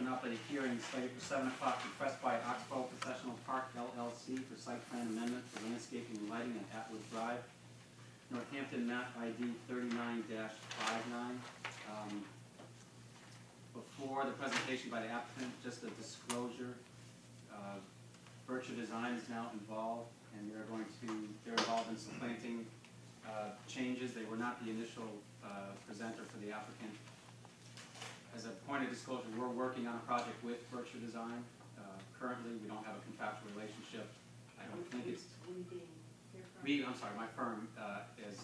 open up a hearing slated for 7 o'clock, request by Oxbow Professional Park LLC for site plan amendment for landscaping and lighting at Atwood Drive, Northampton, map ID 39-59. Before the presentation by the applicant, just a disclosure. Berkshire Design is now involved, and they're involved in some planting changes. They were not the initial presenter for the applicant. As a point of disclosure, we're working on a project with Berkshire Design. Currently, we don't have a contractual relationship. I don't think it's... my firm is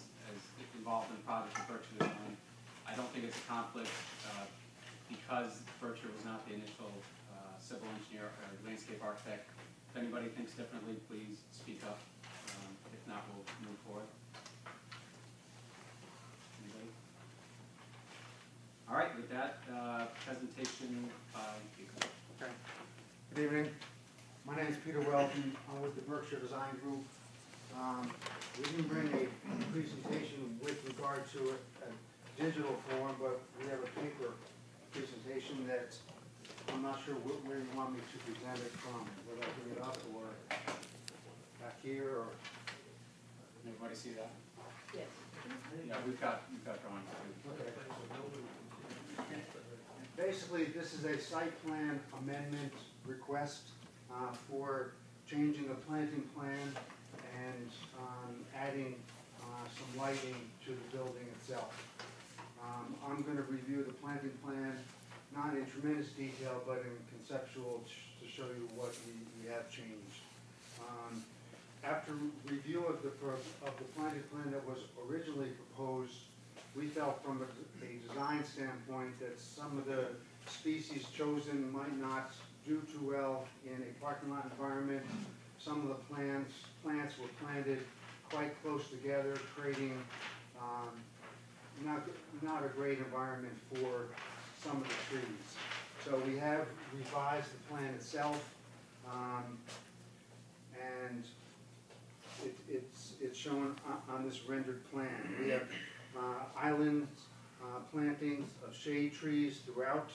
involved in the project with Berkshire Design. I don't think it's a conflict because Berkshire was not the initial civil engineer or landscape architect. If anybody thinks differently, please speak up. If not, we'll move forward. Anybody? All right, with that presentation by Peter. Okay. Good evening. My name is Peter Welton. I'm with the Berkshire Design Group. We didn't bring a presentation with regard to a digital form, but we have a paper presentation that I'm not sure where you want me to present it from. Whether I bring it up or back here, or Anybody see that? Yes. Yeah, we've got drawings too. okay. Basically, this is a site plan amendment request for changing the planting plan and adding some lighting to the building itself. I'm going to review the planting plan, not in tremendous detail, but in conceptual to show you what we have changed. After review of the planting plan that was originally proposed, we felt from a design standpoint that some of the species chosen might not do too well in a parking lot environment. Some of the plants were planted quite close together, creating not a great environment for some of the trees. So we have revised the plan itself, and it's shown on this rendered plan. We have island plantings of shade trees throughout.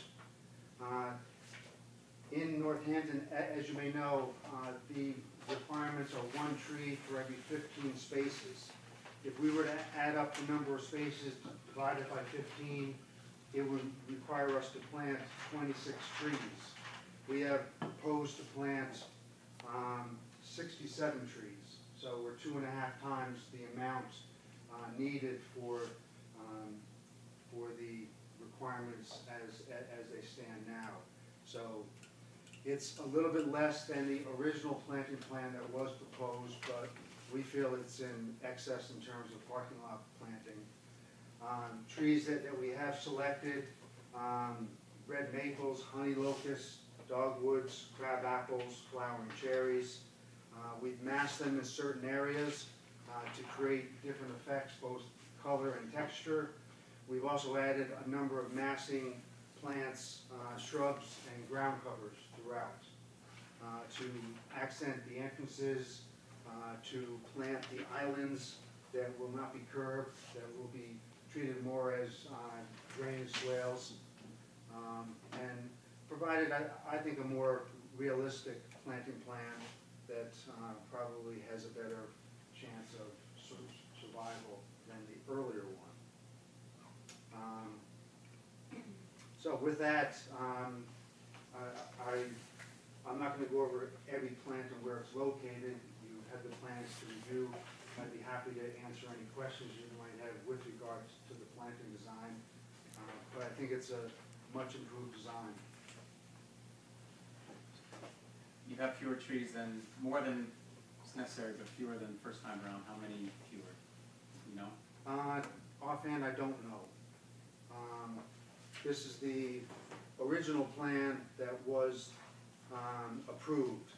In Northampton, as you may know, the requirements are 1 tree for every 15 spaces. If we were to add up the number of spaces divided by 15, it would require us to plant 26 trees. We have proposed to plant 67 trees, so we're 2.5 times the amount needed for the requirements as they stand now. So it's a little bit less than the original planting plan that was proposed, but we feel it's in excess in terms of parking lot planting. Trees that we have selected, red maples, honey locusts, dogwoods, crab apples, flowering cherries. We've massed them in certain areas to create different effects, both color and texture. We've also added a number of massing plants, shrubs, and ground covers throughout to accent the entrances, to plant the islands that will not be curved, that will be treated more as drainage swales, and provided, I think, a more realistic planting plan that probably has a better chance of survival than the earlier one. So with that, I'm not going to go over every plant and where it's located. You have the plans to review. I'd be happy to answer any questions you might have with regards to the planting design, but I think it's a much improved design. You have fewer trees than, more than is necessary, but fewer than first time around. How many fewer? You know? Offhand, I don't know. This is the original plan that was approved.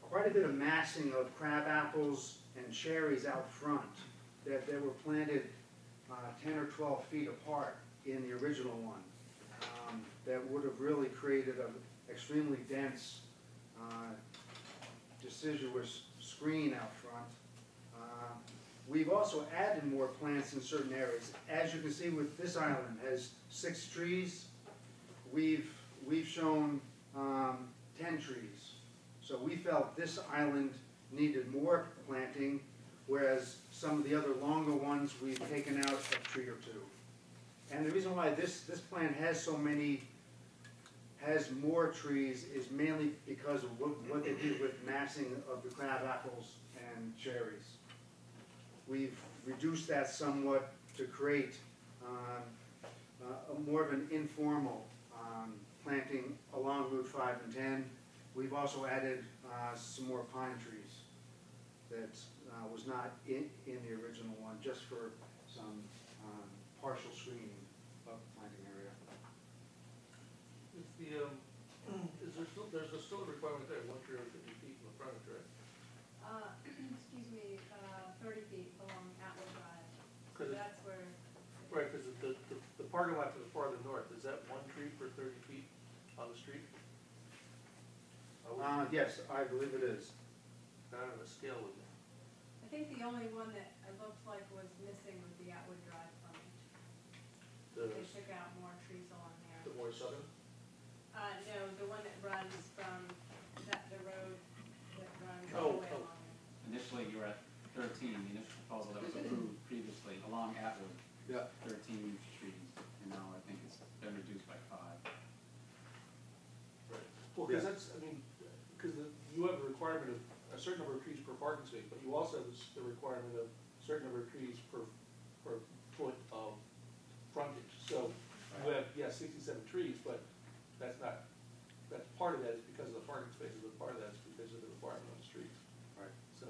Quite a bit of massing of crab apples and cherries out front that were planted 10 or 12 feet apart in the original one. That would have really created an extremely dense, deciduous screen out front. We've also added more plants in certain areas. As you can see, with this island has 6 trees. We've we've shown 10 trees. So we felt this island needed more planting, whereas some of the other longer ones, we've taken out a tree or two. And the reason why this plan has more trees is mainly because of what they did with massing of the crab apples and cherries. We've reduced that somewhat to create more of an informal planting along Route 5 and 10. We've also added some more pine trees that was not in the original one, just for some partial screening of the planting area. Is there's still a requirement there, 1 tree every 50 feet from the frontage, right? Excuse me, 30 feet along Atwood Drive. So 'Cause that's where. Right, because the parking lot to the farther north, is that 1 tree per 30 feet on the street? Yes, I believe it is. I don't know, scale with it. I think the only one that it looked like was missing was the Atwood Drive frontage. They took out more trees along there. The more southern? No, the one that runs from the road that runs Oh, all the way oh. along it. Initially, you were at 13, the initial proposal that was approved previously, along Atwood, Yeah. 13 trees, and now I think it's been reduced by 5. Right. Well, because that's, I mean, because you have a requirement of a certain number of trees per parking space, but you also have the requirement of a certain number of trees per foot of frontage. So you have, 67 trees, but that's part of that is because of the parking spaces, but part of that is because of the requirement on the streets. Right. So,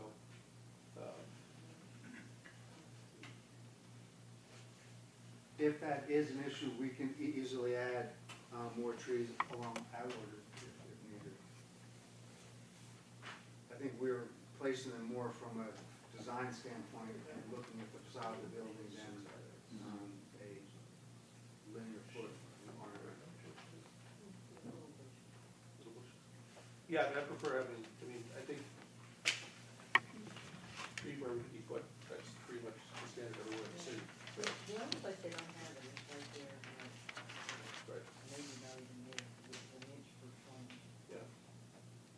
If that is an issue, we can easily add more trees along Atwood if needed. I think we're placing them more from a design standpoint and looking at the facade of the building than a linear foot on it. yeah, I prefer, I think tree per 50 foot, that's pretty much the standard everywhere in the city. The only place they don't have it is right there, Right. maybe not even there, with an inch per phone. Yeah.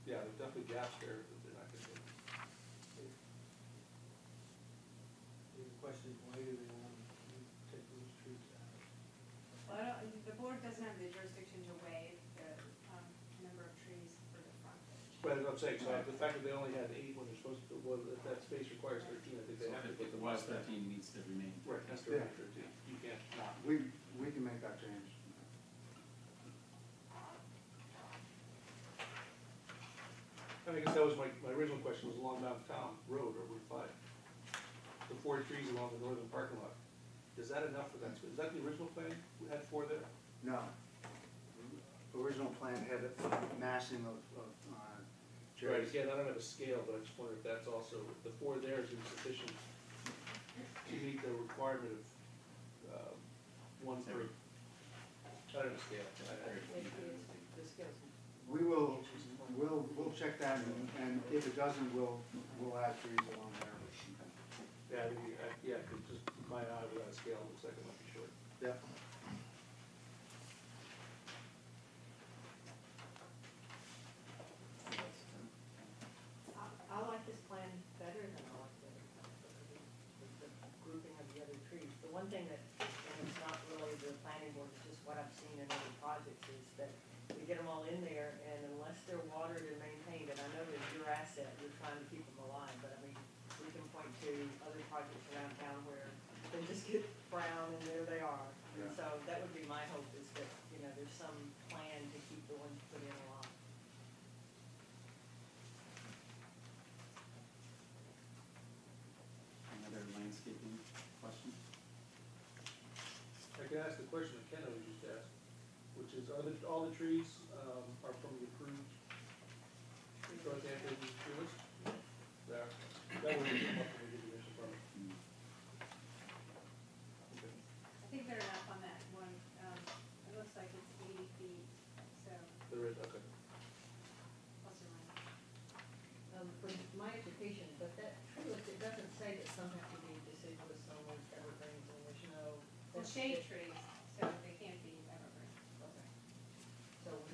Yeah, there's definitely gaps there that they're not gonna do. The question is, why do they want to take those trees out? Well, the board doesn't have the jurisdiction to waive the number of trees for the frontage. Right, that's what I'm saying, so the fact that they only had 8 when they're supposed to, well, if that space requires 13, I think So they have to if put it the was ones that. 13, it needs to remain. Right, has to Yeah. be 13, you can't not. We can make that change. And I guess that was my original question, was along downtown road or Route 5. The 4 trees along the northern parking lot, is that enough for that? Is that the original plan? We had 4 there? No. The original plan had a massing of Right, cherries. again, I don't have a scale, but I just wonder if that's also, if the 4 there is insufficient to meet the requirement of 1 per, I don't have a scale. The scales. We'll check that, and if it doesn't, we'll add trees along there. Yeah, I think, yeah, 'cause just my eye without a scale, looks like it might be short. Yeah. I like this plan better than I like the grouping of the other trees. The one thing that, and it's not really the planning board, it's just what I've seen in other projects, is that we get them all in there, and unless they're watered and maintained, and I know they're your asset, you're trying to keep them alive, but I mean, we can point to other projects around town where they just get brown and there they are. And Yeah. so that would be my hope, is that, there's some plan to keep the ones put in alive. Any other landscaping questions? I can ask the question that Ken always used to ask, which is, all the trees are from the approved Northampton tree list? There, that would come up when we did the initial permit. Okay. I think they're enough on that one. It looks like it's 80 feet, so There is, okay. plus or minus. For my education, but that tree list, it doesn't say that some have to be deciduous, some with evergreens, and there's no. Well, shade trees, so they can't be evergreen. Okay. So we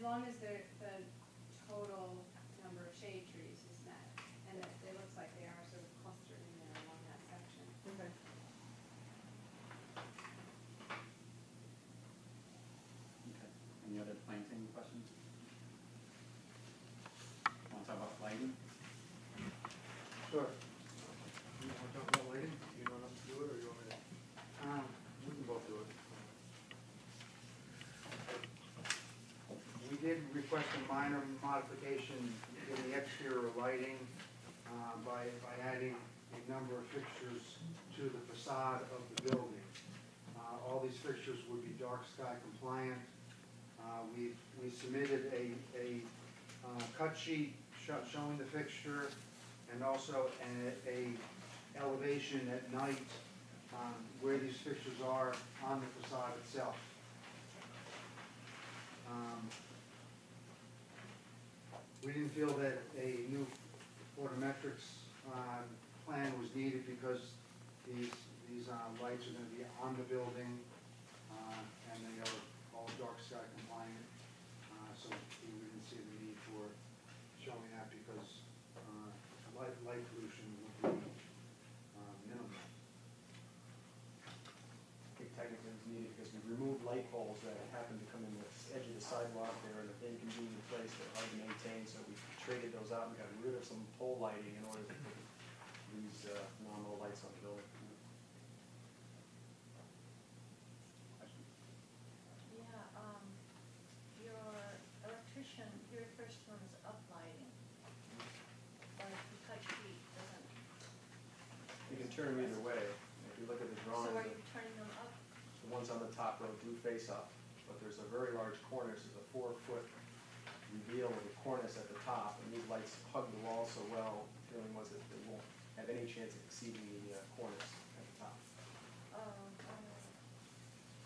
long as the total number of shade trees is met, and it looks like they are sort of clustered in there along that section. Okay. Okay, any other planting questions? Want to talk about lighting? Sure. You want to talk about lighting? You want us to do it, or you want me to? We can both do it. We did request a minor modification in the exterior lighting by adding a number of fixtures to the facade of the building. All these fixtures would be dark sky compliant. We submitted a cut sheet showing the fixture and also a elevation at night where these fixtures are on the facade itself. We didn't feel that a new photometrics plan was needed because these lights are going to be on the building and they are all dark sky compliant. So we didn't see the need for showing that because light pollution would be minimal. I think technically it's needed because we removed light poles that happen to come in the edge of the sidewalk. They're in an inconvenient place, they're hard to maintain, so we traded those out and got rid of some pole lighting in order to put these nominal lights on the building. Yeah, your electrician, he refers to them as uplighting, but the cut sheet doesn't. You can turn them either way. If you look at the drawing, So are you turning them up? the ones on the top row do face up, but there's a very large cornice, there's a 4-foot reveal of the cornice at the top, and these lights hug the wall so well, the feeling was that they won't have any chance of exceeding the cornice at the top.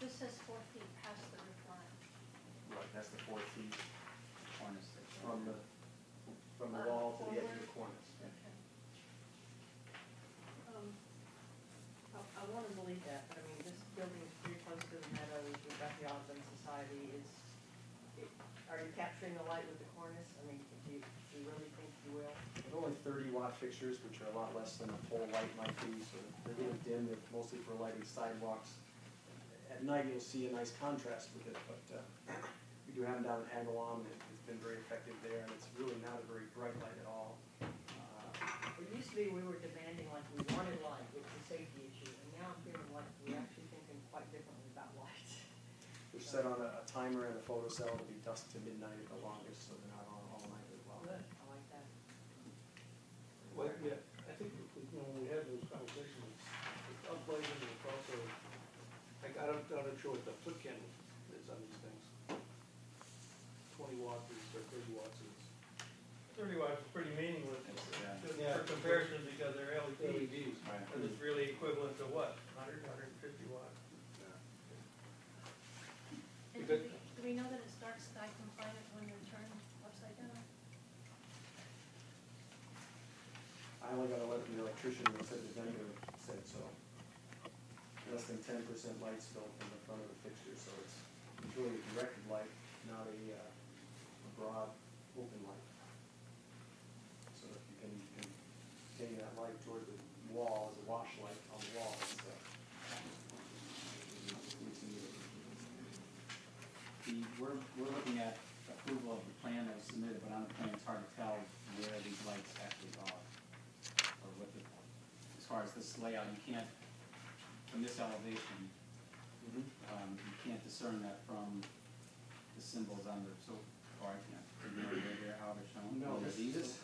This says 4 feet past the roof line. Right, that's the 4 feet Cornice. from the wall to the edge of the cornice. Okay. I wanna believe that, but I mean, this building is pretty close to the meadows, we've got the Ogden Society, are you capturing the light with the cornice? I mean, do you really think you will? There's only 30-watt fixtures, which are a lot less than a pole light might be, so they're really dim, they're mostly for lighting sidewalks. At night, you'll see a nice contrast with it, but we do have them down in Agawam, and it's been very effective there, and it's really not a very bright light at all. It used to be we were demanding like we wanted light, it's a safety issue, and now I'm feeling like we're actually thinking quite differently about lights. We're set on a timer and a photocell to be dusk to midnight at the longest, so they're not on all night as well. Good, I like that. Well, yeah, I think, when we had those conversations, it's uplighting, and it's also, like, I'm not sure what the foot candle is on these things. 20 watts or 30 watts is. 30 watts is pretty meaningless Yeah. Yeah. for comparison because they're LEDs. LEDs. Right. And it's really equivalent to what, 100, 150 watts? And do we know that it's dark sky compliant when they're turned upside down? I only got a letter from the electrician that said the vendor said so. Less than 10% light spill from the front of the fixture, so it's really a directed light, not a broad, open light. So if you can take that light toward the wall as a wash light on the wall and stuff. We're looking at approval of the plan that was submitted, but on the plan, it's hard to tell where these lights actually are. Or what the, as far as this layout, you can't, from this elevation, you can't discern that from the symbols on the, so, or I can't, you know, where how they're shown. No, Or these?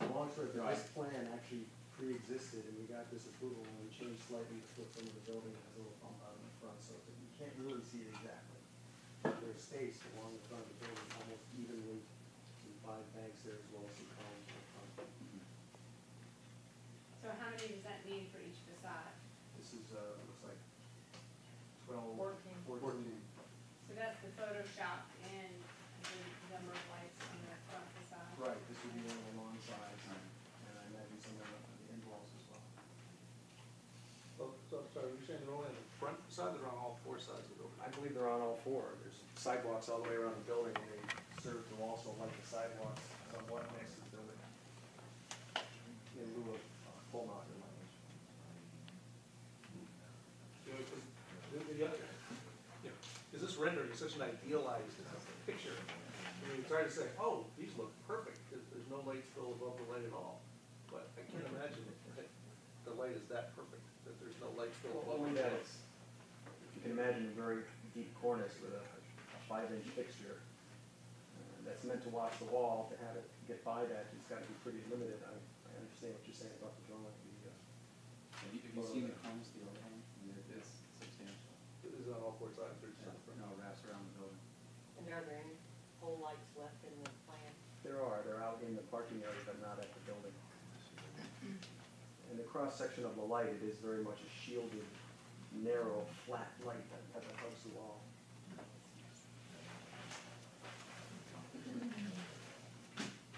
long story, Right. this plan actually pre-existed, and we got this approval when we changed slightly the footprint of the building, it has a little bump out in the front, so that you can't really see it exactly. There's space along the front of the building, almost evenly, some 5 banks there as well as some columns in the front. So how many does that need for each facade? This is, looks like 12, 14. 14. So that's the Photoshop and the number of lights on the front facade? Right, this would be one of the long sides, and I imagine some of the end walls as well. So, sorry, you're saying they're only on the front side, or on all 4 sides of the building? I believe they're on all 4. There's sidewalks all the way around the building, and they serve to also light the sidewalks somewhat next to the building. In lieu of pole mounted lighting. You know, 'cause the other, you know, 'cause this rendering is such an idealized picture. I mean, you try to say, oh, these look perfect, there's no light spill above the light at all. But I can't imagine that the light is that perfect, that there's no light spill Well, above. only that it's, you can imagine a very deep cornice with a 5-inch fixture that's meant to watch the wall. To have it get by that, it's got to be pretty limited. I understand what you're saying about the drawing. Have you seen the cones, the overhang? I mean, it is substantial. It is on all four sides, or just on the front? No, it wraps around the building. And are there any pole lights left in the plan? They're out in the parking area, but not at the building. And the cross-section of the light, it is very much a shielded, narrow, flat light that hugs the wall.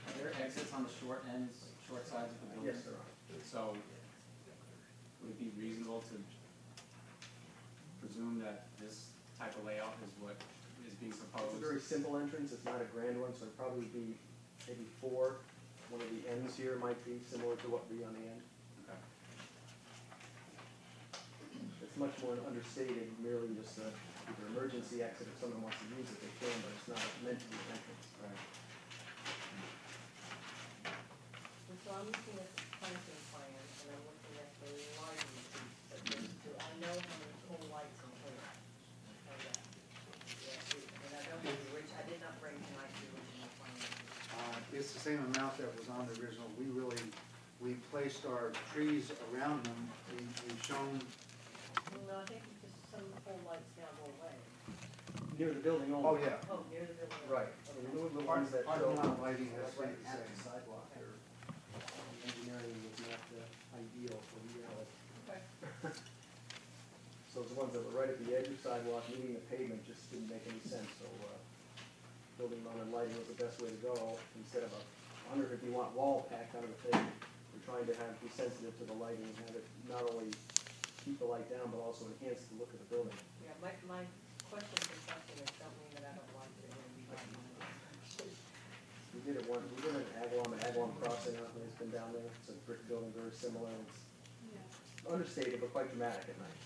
Are there exits on the short ends, short sides of the building? Yes, there are. So, would it be reasonable to presume that this type of layout is what is being proposed? It's a very simple entrance, it's not a grand one, so it'd probably be maybe 4. One of the ends here might be similar to what would be on the end. Okay. It's much more understated, merely just either emergency exit if someone wants to use it, they can, but it's not meant to be an entrance. Right. And so I'm looking at the planting plan, and I'm looking at the lighting piece, but I know how many pole lights in here. I know that. Yeah, and I don't know the I did not bring tonight the original plan. It's the same amount that was on the original. We placed our trees around them. We've shown, No, I think just some of the pole lights now go away. Near the building only. oh yeah, Oh, near the building. Right, so the ones that our show lawn lighting has right stayed the at the same. sidewalk, their engineering was not ideal for reality. Okay. So the ones that were right at the edge of the sidewalk, meeting the pavement, just didn't make any sense, so, building mounted lighting was the best way to go. Instead of a 150-watt wall packed onto the thing, we're trying to be sensitive to the lighting and have it not only keep the light down, but also enhance the look of the building. Yeah, my question for something is something that I don't like to be like mine. We did it we did it in Agawam Crossing, it's been down there, it's a brick building, very similar, it's Yeah. understated, but quite dramatic at night.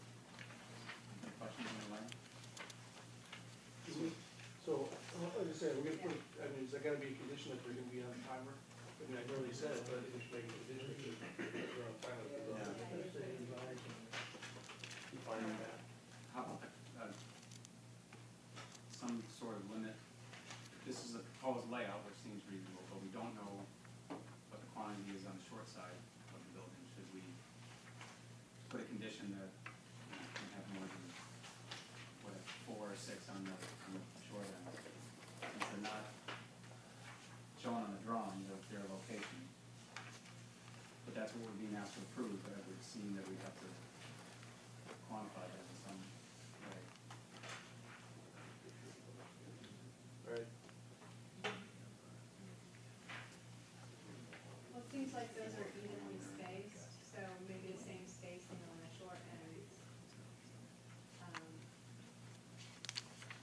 Any questions on the line? So, like I said, we're gonna put, I mean, is that gotta be a condition that we're gonna be on timer? I mean, I know they said it, but I think we should make it a condition that we're on timer. You find that? How about some sort of limit? This is a proposed layout, which seems reasonable, but we don't know what the quantity is on the short side of the building. Should we put a condition that we can have more than, 4 or 6 on the short end? Since they're not shown on the drawing, their location. But that's what we're being asked to approve, but it would seem that we have to quantify that in some way. Right. Well, it seems like those are evenly spaced, so maybe the same spacing on the short ends.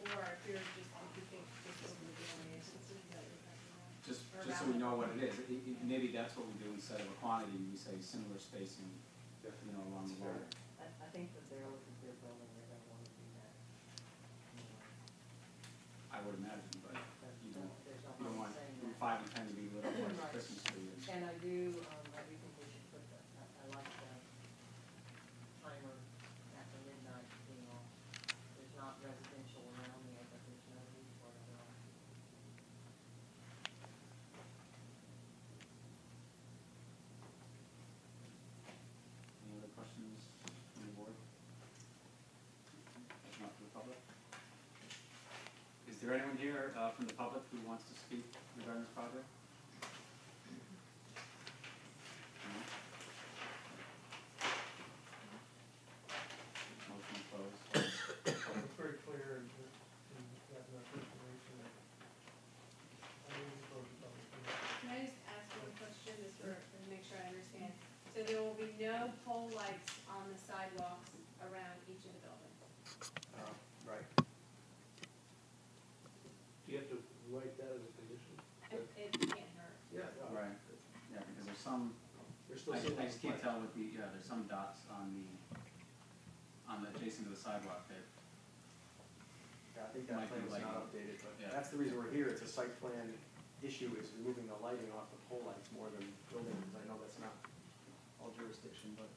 Or if you're just, if you think this is the only instances that you're talking about. Just so we know what it is, maybe that's what we do instead of a quantity, we say similar spacing, you know, along the wall. I think that they're looking for a building, they're gonna wanna do that. I would imagine, but you don't There's no want harm in saying Route that. 5 and 10 to be lit up like a Right. Christmas tree. And I do think we should put the, I like the timer after midnight being off. There's not residential around there, but there's no need for it at all. Any other questions from the board? Not from the public? Is there anyone here from the public who wants to speak regarding this project? No? Motion closed. It's very clear and you have enough information. I mean, it's close to public hearing. Can I just ask one question, just to make sure I understand? So there will be no pole lights on the still I see it on just the can't plan. tell with the, yeah, there's some dots on the adjacent to the sidewalk that, Yeah, I think Might that be plan's not lighting. updated, but Yeah. that's the reason we're here, it's a site plan issue, is removing the lighting off the pole lights more than building, because I know that's not all jurisdiction, but,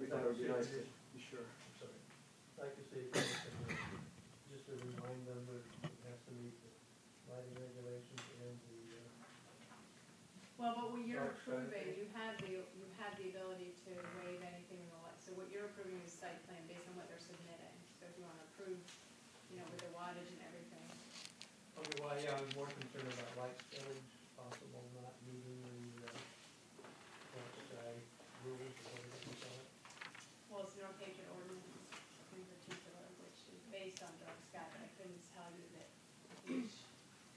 we thought it would be nice to be sure. Sorry. I'd like to see, if anything, just to remind them that it has to meet the lighting regulations and the, Well, but what you're Dark sky. approving, you have the ability to waive anything in the light, so what you're approving is site plan based on what they're submitting. So if you wanna approve, you know, with the wattage and everything. okay, well, yeah, I was more concerned about light spillage, possible not meeting the, dark sky rules, or whatever you call it. Well, it's Northampton ordinance in particular, which is based on dark sky, but I couldn't tell you that each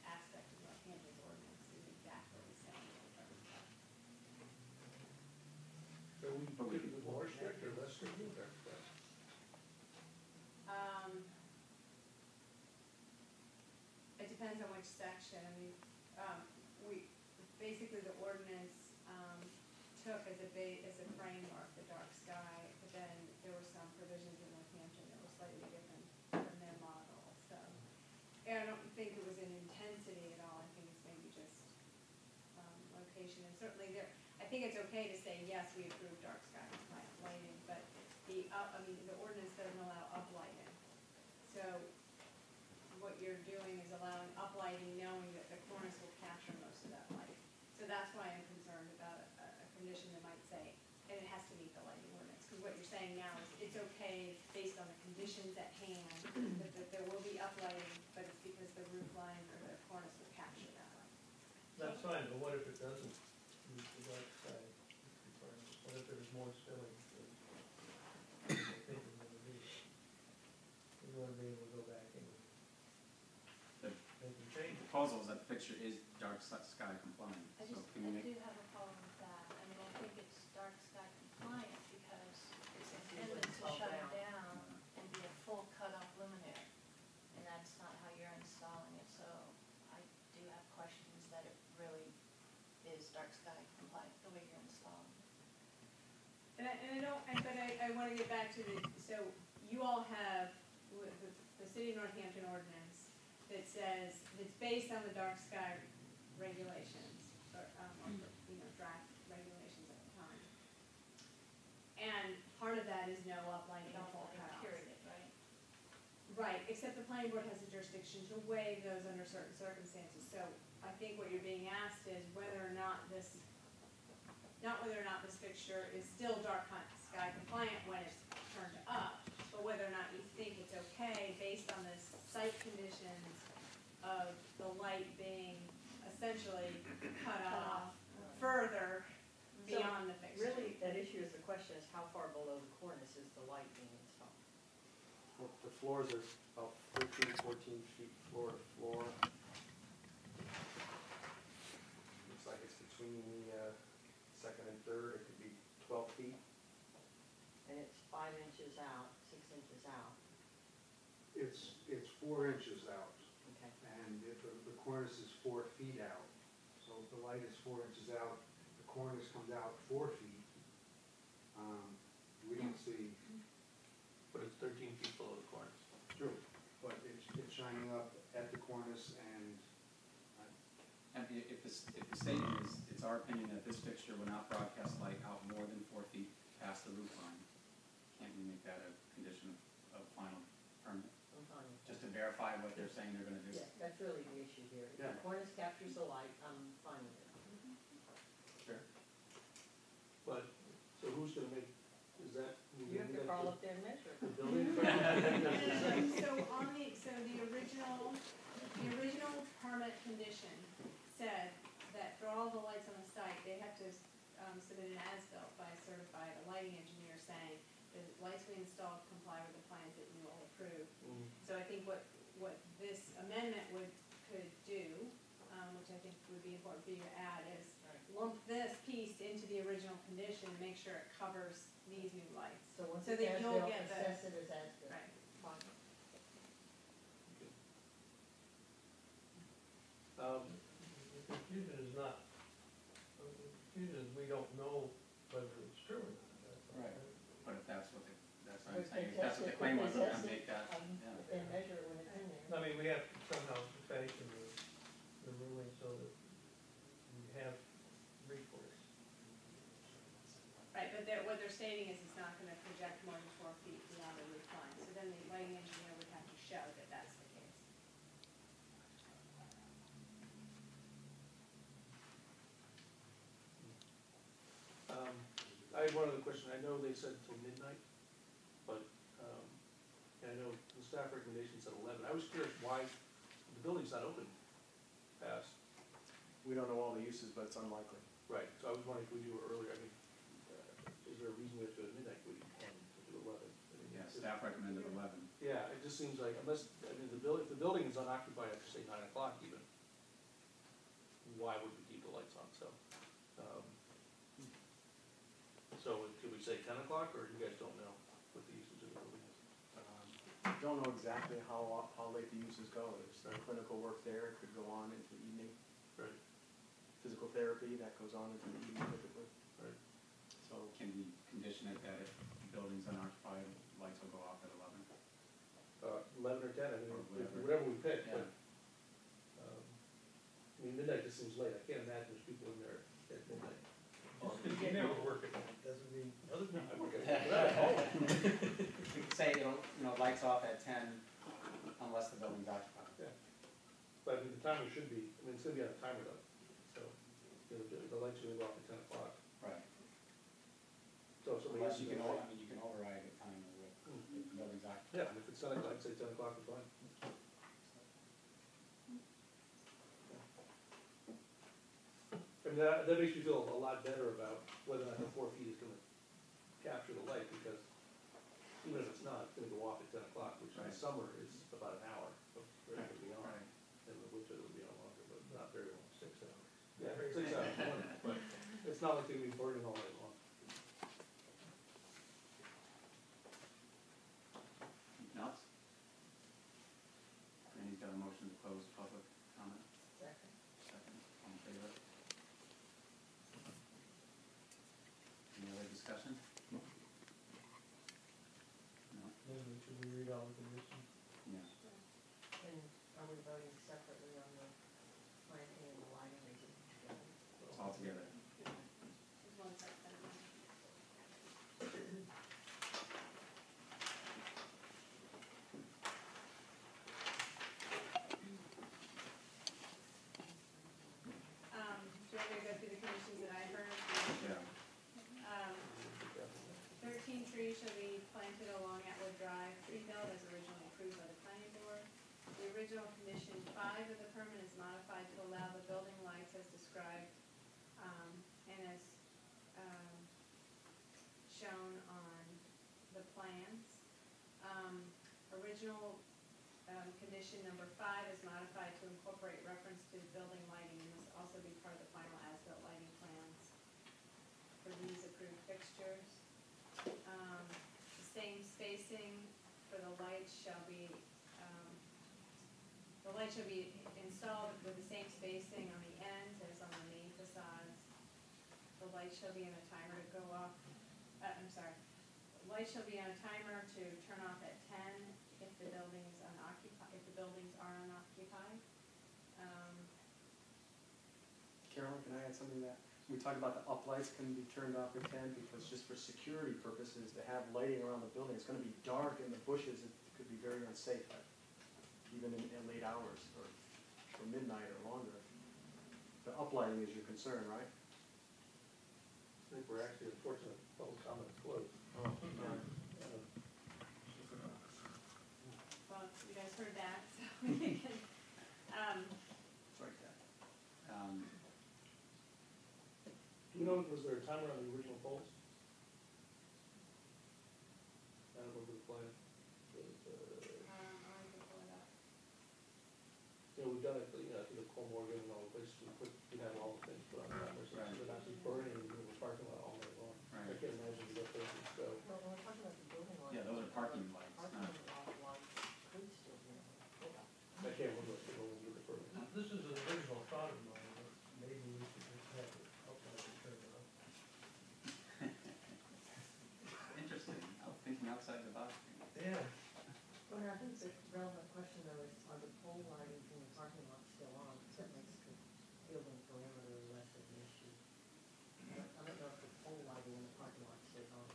aspect of Northampton's ordinance is exactly the same as dark sky. So we could be more strict or less strict with that? It depends on which section, I mean, basically the ordinance, took as a framework the dark sky, but then there were some provisions in Northampton that were slightly different from their model, so. And I don't think it was in intensity at all, I think it's maybe just, location, and certainly there, I think it's okay to say, yes, we approve dark sky compliant lighting, but the ordinance doesn't allow uplighting. So what you're doing is allowing uplighting, knowing that the cornice will capture most of that light. So that's why I'm concerned about a condition that might say, and it has to meet the lighting ordinance, because what you're saying now is it's okay based on the conditions at hand, that there will be uplighting, but it's because the roof line or the cornice will capture that light. That's fine, but what if it doesn't meet the dark sky requirements? What if there's more spilling? I think we're gonna be, able to go back and the make some changes. proposal is that the fixture is dark sky compliant, I so just, can we I make? do have a problem with that. I mean, I think it's dark sky compliant because it's You intended wouldn't to fall shut it down. down and be a full cutoff luminaire. And that's not how you're installing it, so I do have questions that it really is dark sky compliant the way you're installing it. But I wanna get back to so you all have the city of Northampton ordinance that says, it's based on the dark sky regulations, or, you know, draft regulations at the time. And part of that is no uplighting and full cutoffs. Period, right? Right, except the planning board has the jurisdiction to waive those under certain circumstances, so I think what you're being asked is whether or not this, not whether or not this fixture is still dark sky compliant when it's turned up, but whether or not you think it's okay based on the site conditions of the light being essentially cut off further So, beyond the fixture. Really, that issue is, the question is how far below the cornice is the light being installed? Well, the floors are about 13, 14 feet floor to floor. Looks like it's between the second and third, it could be 12 feet. And it's 5 inches out, 6 inches out, It's 4 inches out, okay. and the cornice is 4 feet out. So if the light is 4 inches out, the cornice comes out 4 feet. We don't see, But it's 13 feet below the cornice. true, but it's shining up at the cornice, and And if the statement is, it's our opinion that this fixture will not broadcast light out more than 4 feet past the roof line, can't we make that a condition of final permit? I'm fine with Just that. to verify what they're saying they're gonna do? Yeah, that's really the issue here. If Yeah. the cornice captures the light, I'm fine with it. Sure. But, so who's gonna make, is that? You have to crawl up there and measure it. The building department? So the original permit condition said that for all the lights on the site, they have to, submit an as-built by a certified lighting engineer saying the lights we installed comply with the plans that you all approved. Mm. So I think what this amendment could do, which I think would be important for you to add, is lump this piece into the original condition and make sure it covers these new lights. So once So it's that you'll as-built, get the- assess it as as-built. Right. Fine. The confusion is not, the confusion is we don't know framework It to says make that, it, yeah. and measure it when it's in there. I mean, we have to somehow fashion the ruling so that we have recourse. Right, but what they're stating is it's not gonna project more than 4 feet beyond the roof line, so then the lighting engineer would have to show that that's the case. I had one other question, I know they said until midnight, but, and I know the staff recommendation said 11, I was curious why the building's not open past, We don't know all the uses, but it's unlikely. right, so I was wondering if we do it earlier, I mean, is there a reason we have to go to midnight, we want to do 11? I mean, Yeah, if- staff recommended 11. Yeah, it just seems like, unless, I mean, if the building is unoccupied after, say, 9 o'clock even, why would we keep the lights on, so, so could we say 10 o'clock, or you guys don't know what the usage of the building is? Don't know exactly how late the uses go. There's clinical work there, it could go on into the evening. Right, Physical therapy, that goes on into the evening typically. right. So, Can we condition it that if the building's unoccupied, lights will go off at 11? 11 or 10, I mean, Or whatever. whatever we pick, Yeah. but, I mean, midnight just seems late, I can't imagine there's people in there at midnight. Just because you never work at night doesn't mean other I people. work at home. We could say, lights off at 10 unless the building's occupied. But I mean, the timer should be, I mean, it's gonna be on a timer though, so, you know, the lights should go off at 10 o'clock. Right. So if somebody Unless has you to can, go, you can override the timer if the building's occupied. yeah, if it's 10 o'clock, say 10 o'clock is fine. I mean, that makes me feel a lot better about whether or not the 4 feet is gonna capture the light, because even if it's not, it's gonna go off at 10 o'clock, which in the Right. summer is about an hour of it to be on. Right. In the winter, it'll be on longer, but not very long, 6 hours. Yeah, Very 6 hours, morning, but it's not like they're gonna be burning all night long. Anything else? Randy's got a motion to close public comment. Second. Second, all in favor? Any other discussion? No? Then should we read all the conditions? Yeah. And are we voting separately on the planting and the lighting, or is it together? It's all together. There's one site plan. Do you want me to go through the conditions that I heard? Yeah. 13 trees shall be planted along Atwood Drive, tree belt as originally approved by the planning board. The original condition 5 of the permit is modified to allow the building lights as described, and as, shown on the plans. Original, condition number 5 is modified to incorporate reference to building lighting, and this will also be part of the final as-built lighting plans for these approved fixtures. The same spacing for the lights shall be, installed with the same spacing on the ends as on the main facades. The light shall be on a timer to go off, the light shall be on a timer to turn off at 10 if the building is unoccupied, if the buildings are unoccupied. Carolyn, can I add something to that? We talked about the uplights can be turned off at 10 because just for security purposes, to have lighting around the building, it's gonna be dark in the bushes, it could be very unsafe, even in late hours or midnight or longer. The uplighting is your concern, right? I think we're actually unfortunate, public comment is closed. Oh, yeah. Well, you guys heard that, so we can, Sorry, Kat. Do you know, was there a timer on the original poles? I don't remember the plan. I'll have to pull it up. You know, we've done it, I think at Cole Morgan and all the places, we have all the things put on timers, so Right. they're not just burning in the parking lot all night long. I Right. can't imagine what places go. Well, when we're talking about the building lights. Yeah, those are parking lights, Parking not- lights could still be on. I can't remember what the building with the permit. This is an original thought of mine, but maybe we should just have it outside and turn it off. And I think the relevant question though is, are the pole lighting from the parking lot still on? Because that makes the building perimeter less of an issue. I don't know if the pole lighting in the parking lot stays on.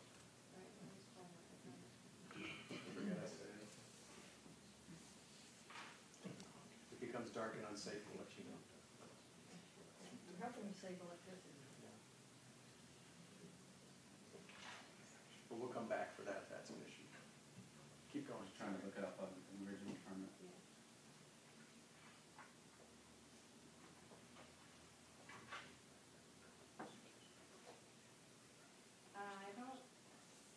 Right, let me just find out the time. Forget I said it. If it becomes dark and unsafe, we'll let you know. How can you save electricity? But we'll come back for that if that's an issue. Keep I going. was trying to look it up on the original permit. Yeah. I don't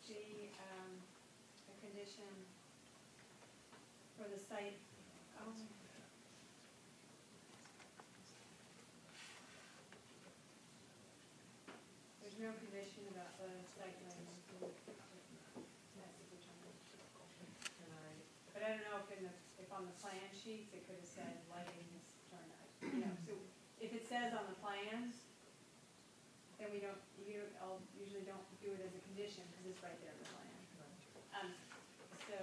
see, a condition for the site, there's no condition about the site lighting. That's the determination. Can I, But I don't know if if on the plan sheets, it could have said lighting is turned on, so if it says on the plans, then I'll usually don't do it as a condition, because it's right there in the plan. So,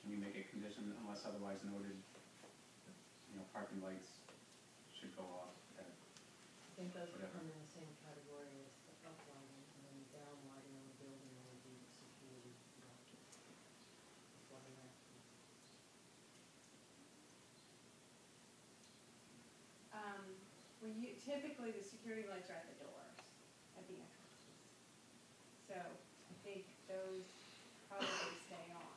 Can you make a condition unless otherwise noted, parking lights should go off at, I think those would Whatever. come in the same category as the up lighting, and then the down lighting on the building would be the security light. That's what I'm asking. typically the security lights are at the doors, at the entrances. So, I think those probably stay on.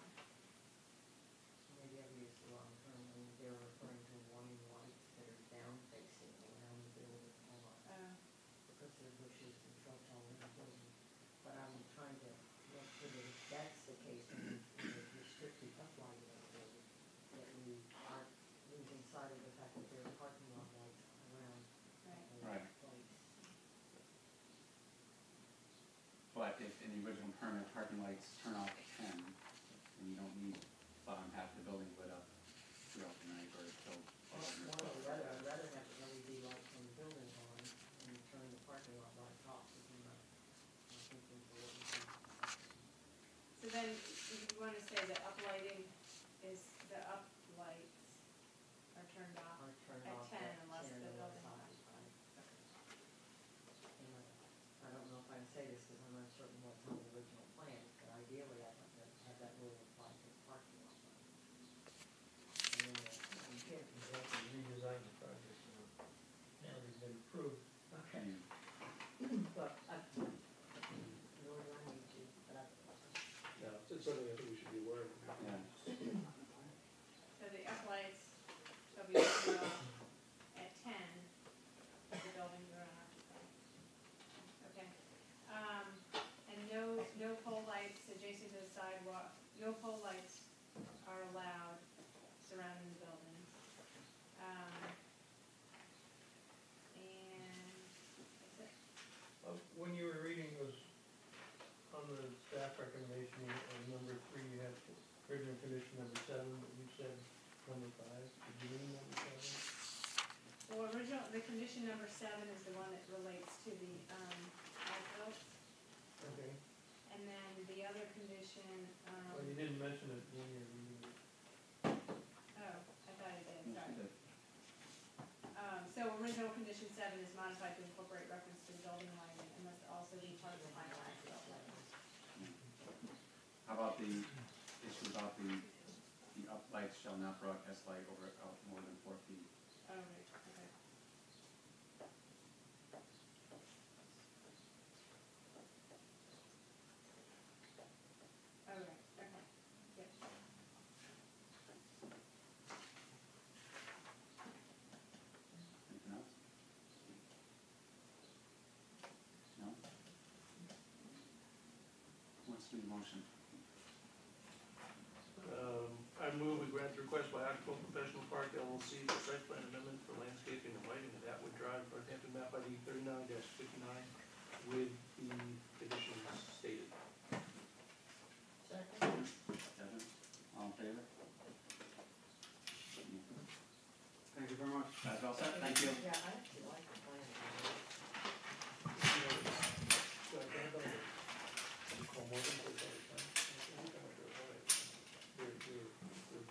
Maybe I've used the wrong term, when they're referring to warning lights that are down facing around the building a lot, because there are bushes and shrubs all in the building. But I'm trying to make sure that if that's the case, and there's restricted uplighting of the building, that we aren't losing sight of the fact that there are parking lot lights around the Right. place. but if in the original permit, parking lights turn off at 10, and you don't need bottom half of the building lit up throughout the night or until. One or the other, I'd rather have the LED lights on the building on and turn the parking lot lights off, if you're not thinking for what we do. So then, if you wanna say that uplighting is, the uplights are turned off Or turn at off 10 at unless 10 the unless building lights. occupied. And I don't know if I can say this because I'm uncertain what's on the original plan, but ideally I'd like to have that rule apply to the parking lot. And then You can't exactly redesign the project now. Now it's been approved. okay, but nor do I need to, but No, it's something I think we should be aware of. Yeah, So the uplights shall be turned off at 10 if the buildings are unoccupied. Okay. And no pole lights adjacent to the sidewalk, no pole lights are allowed surrounding the buildings. And that's it. When you were reading those, on the staff recommendation, number 3, you had original condition number 7, but you said number 5, did you mean number 7? Well, the condition number 7 is the one that relates to the, as-built. Okay, And then the other condition, well, you didn't mention it when you were reading it. oh, I thought I did, yes, sorry. you did. So original condition 7 is modified to incorporate reference to the building lighting and must also be part of the final as-built lighting. How about the issue about the uplights shall not broadcast light over out more than 4 feet? Oh, right, okay. Oh, right, okay, yep. Anything else? No? What's the motion? I move we grant the request by Octopus Professional Park LLC for site plan amendment for landscaping and lighting at Atwood Drive, Northampton, map ID 39-59, with the conditions stated. second, Kevin? All in favor? Thank you very much. Guys, all set? Thank you. yeah, I actually like the plan. Call Morgan, please, all the time. They're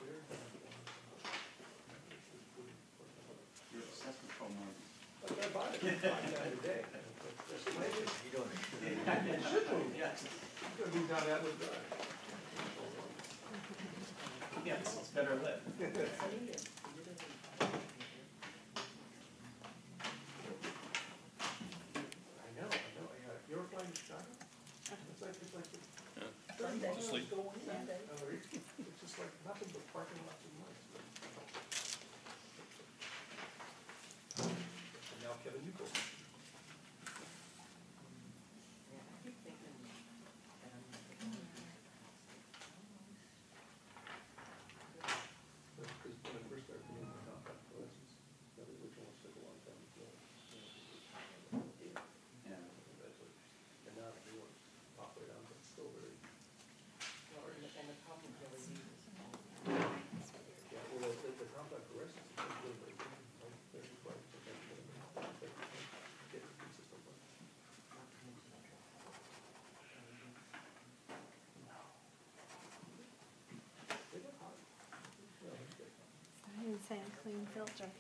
5 times a day. That's plenty. It should move, yes. Gonna be down that way drive. Yes, it's better lit. I know, yeah. You ever fly in Chicago? It's like the. Sunday. Sleep. Sunday. It's just like nothing but parking lots and lights. And now Kevin, you go. Yeah, I keep thinking that I'm Because when I first started doing the compact collections, the original ones took a long time to build. Yeah. And now the new ones pop right on, but it's still very large. and the problem really uses. Yeah, well, the compact fluorescence is really very good, like 35%, get a consistent one. They get hot. Well, it's good. I didn't say a clean filter.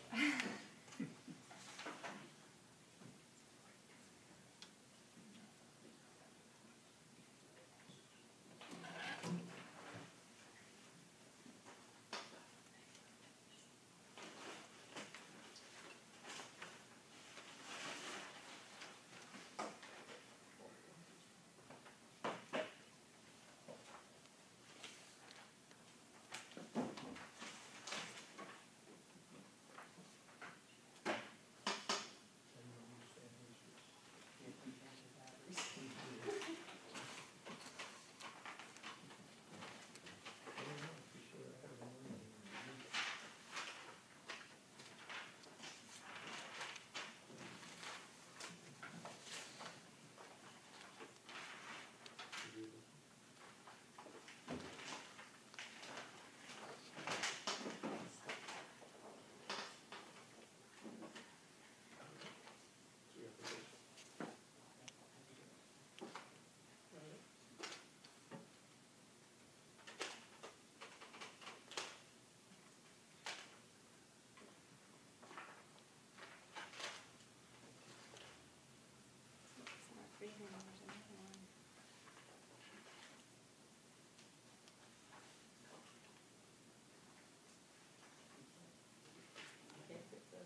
Can't fix those.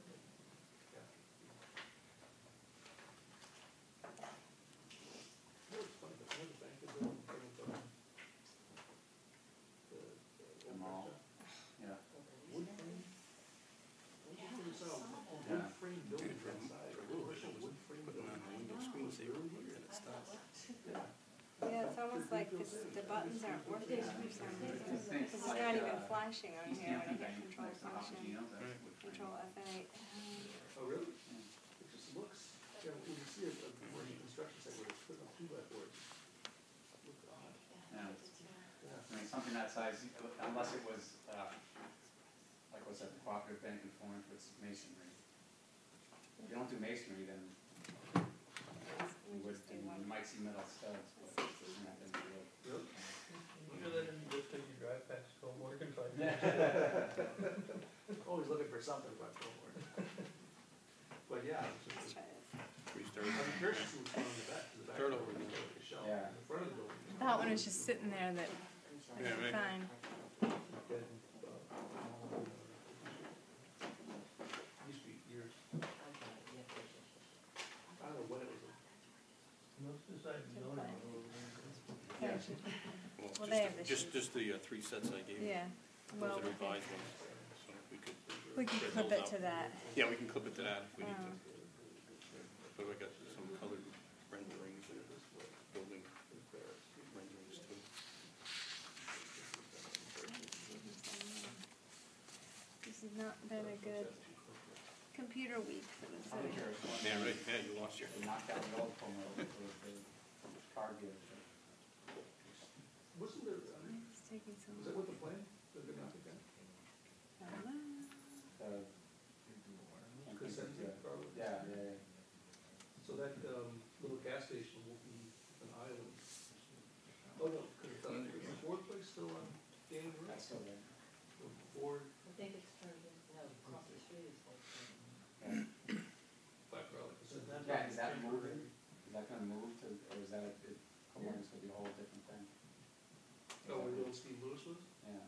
You know, it's funny, but one of the bank is in front of the The mall. Yeah. wood frame. Yeah, Wood I saw that. wood frame building inside, a commercial wood frame building. Yeah, it's almost like the buttons aren't working for some reason. Because it's not even flashing on here when I hit control function, control F8. Oh, really? It just looks, when you see a commercial construction site where it's putting up 2x4s, it looks odd. Yeah. Yeah. I mean, something that size, unless it was, like what's that, the cooperative bank in Florence with masonry. If you don't do masonry, then you might see metal studs, but it's not gonna be real. Really? You know that in just as you drive past Coldwater and find. Always looking for something about Coldwater. But yeah, it's Let's just, try it. I'm curious to see what's going on in the back, because the back door is like a shelf. Yeah. In the front of the building. That one was just sitting there that I could find. Used to be years, I don't know when it was. Most of the side zoning are over Yeah. Well, they have the sheets. Just the 3 sets I gave you. Yeah, well, Those are we could, revised ones. So we could. we could print clip those it out. to that. Yeah, we can clip it to that if we need Oh. to. But I got some colored renderings and building renderings too. This has not been a good computer week for the I'll be city. curious what- Yeah, right, yeah, you lost your. They knocked down the old home road with the car dealership. Wasn't there, It's taking so was that long. what the plan, that they're not again? I don't know. Consent, probably? Yeah, yeah, yeah. So that, little gas station will be an island. Oh, no, because, is the Ford place still on Gannon Road? That's still there. The Ford, I think it's turned in, no, across the street is like. Black Raleigh, 'cause Oh, where the old Steve Lewis was? Yeah,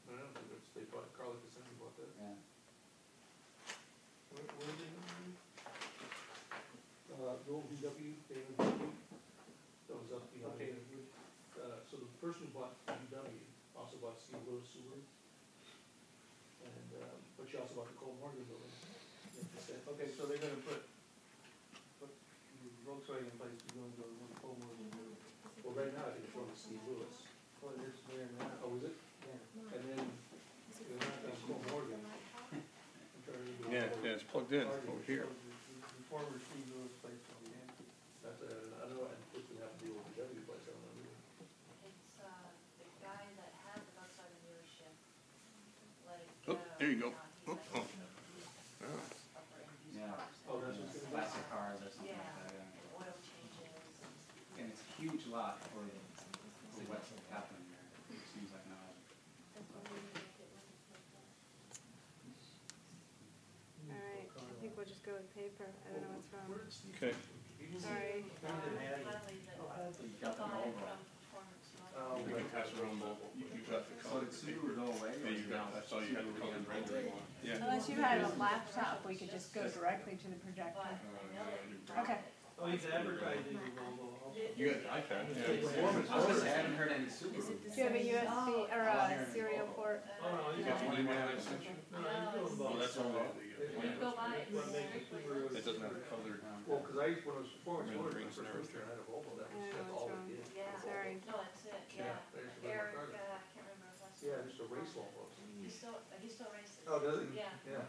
I don't know, they bought, Carla Cassandra bought that. yeah. Where did they move? The old VW, David VW, that was up behind. Okay. So the person who bought VW also bought Steve Lewis Subaru. And, but she also bought the Cole Morgan building. Okay, so they're gonna put the Volkswagen place is going to go to Cole Morgan. Well, right now, I think it's one with Steve Lewis. Well, it's there now. Oh, is it? Yeah. And then, they're not done Cole Morgan. I'm trying to remember. Yeah, it's plugged in over here. The former Steve Lewis place on the end. That's, I don't know, and what's gonna happen to the old VW place, I don't know either. It's, the guy that had the Volkswagen dealership let it Oh, go. there you go. Now he's Oh, like oh. upper end used Yeah. cars. Oh, that's what's gonna Classic cars or something Yeah, like that, yeah. and oil changes and. And it's a huge lot for what's happening there, it seems like now. All right, I think we'll just go with paper. I don't know what's wrong. Okay. Sorry. Finally, You got them bought it over. from Performance Motors. Oh, You can pass around both. You got the So color. did Subaru go away? or Yeah, you got, I saw you had the colored rendering one. Yeah. Unless you had a laptop, we could just go directly to the projector. But I know that. Okay. Oh, he's advertising the Volvo also. You got the iPad, yeah. I was gonna say, I haven't heard any Subaru. Do you have a USB or a serial port? Oh, no, You he's got got the email I sent you? No, he's doing Well, both. that's only You go buy it. What makes the Subaru. it doesn't have the colored. Well, cause I, when I was Performance Motors, when I Renderings and first moved here, I had a Volvo, that I was, don't know that's what's all wrong. it did. Yeah. Sorry. No, that's it, Yeah, yeah. I used to buy Eric, my car. I can't remember his last name. Yeah, just a race Volvo. He still races. Oh, does he? Yeah. Yeah.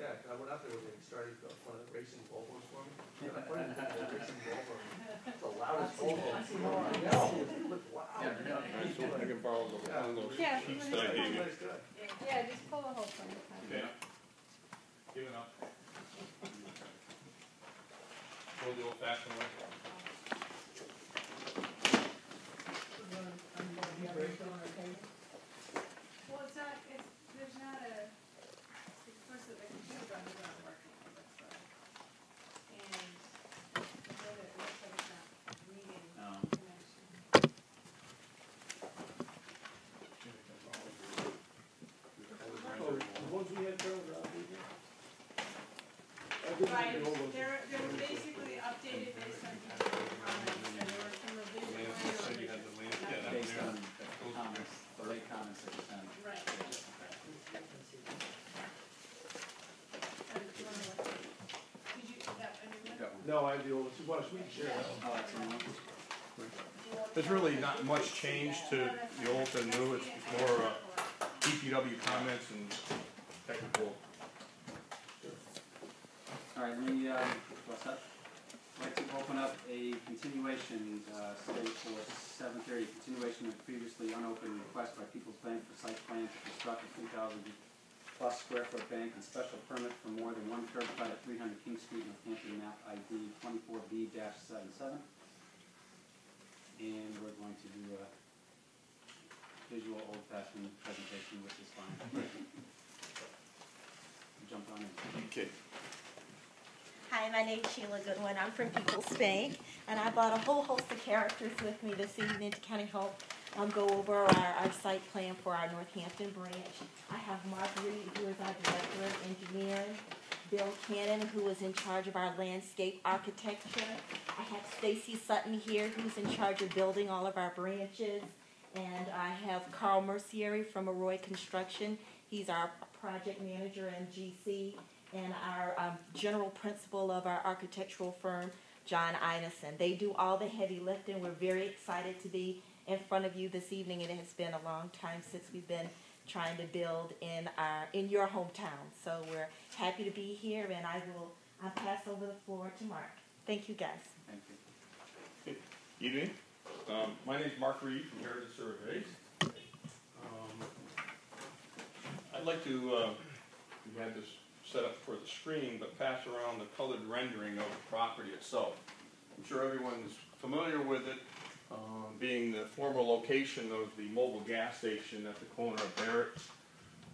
Yeah, I went out there when they started one of the racing Volvos for me. Yeah, I put in the racing Volvo. It's the loudest Volvo. I know, it looked loud. Yeah, really. So I can borrow one of those Yeah. sheets that I gave you. Nice guy. Yeah, just pull the whole thing. Yeah. Giving up. Go the old fashioned way. Well, it's not, there's not a, of course, the computer button's not working, that's why. And then it looks like it's not reading connection. Oh, the ones we had, Carol, are out here? I didn't Right, think the old ones- they were basically updated based on people's comments, and there were some revisions. Lance just said you had the land, yeah, that Based there. on the comments, the late comments that you sent. Right. Did you, that, I mean, Got one. No, I have the old, well, we can share that one. Oh, that's the one. There's really not much change to the old to the new, it's more DPW comments and technical. All right, let me, what's up? I'd like to open up a continuation, scheduled for 7:30, continuation of previously unopened request by People's Bank for site plan to construct a 3,000 plus square foot bank and special permit for more than one curb cut at 300 King Street, Northampton, map ID 24B-77. And we're going to do a visual old-fashioned presentation, which is fine. Jump on in. Okay. Hi, my name's Sheila Goodwin. I'm from People's Bank, and I brought a whole host of characters with me this evening to kind of help go over our site plan for our Northampton branch. I have Mark Reed, who is our Director of Engineering, Bill Cannon, who is in charge of our landscape architecture. I have Stacy Sutton here, who's in charge of building all of our branches, and I have Carl Mercieri from Arroy Construction. He's our project manager and GC, and our general principal of our architectural firm, John Einison. They do all the heavy lifting. We're very excited to be in front of you this evening. It has been a long time since we've been trying to build in your hometown. So we're happy to be here, and I'll pass over the floor to Mark. Thank you, guys. Thank you. Evening. My name's Mark Reed from Heritage Surveys. I'd like to, we had this set up for the screen, but pass around the colored rendering of the property itself. I'm sure everyone's familiar with it, being the former location of the mobile gas station at the corner of Barrett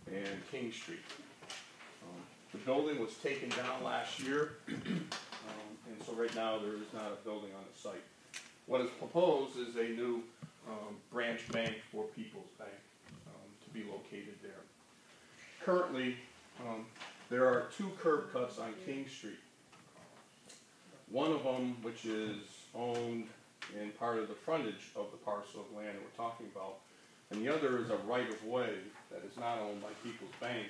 and King Street. The building was taken down last year, and so right now there is not a building on the site. What is proposed is a new branch bank for People's Bank to be located there. Currently, there are 2 curb cuts on King Street. One of them, which is owned in part of the frontage of the parcel of land that we're talking about, and the other is a right-of-way that is not owned by People's Bank,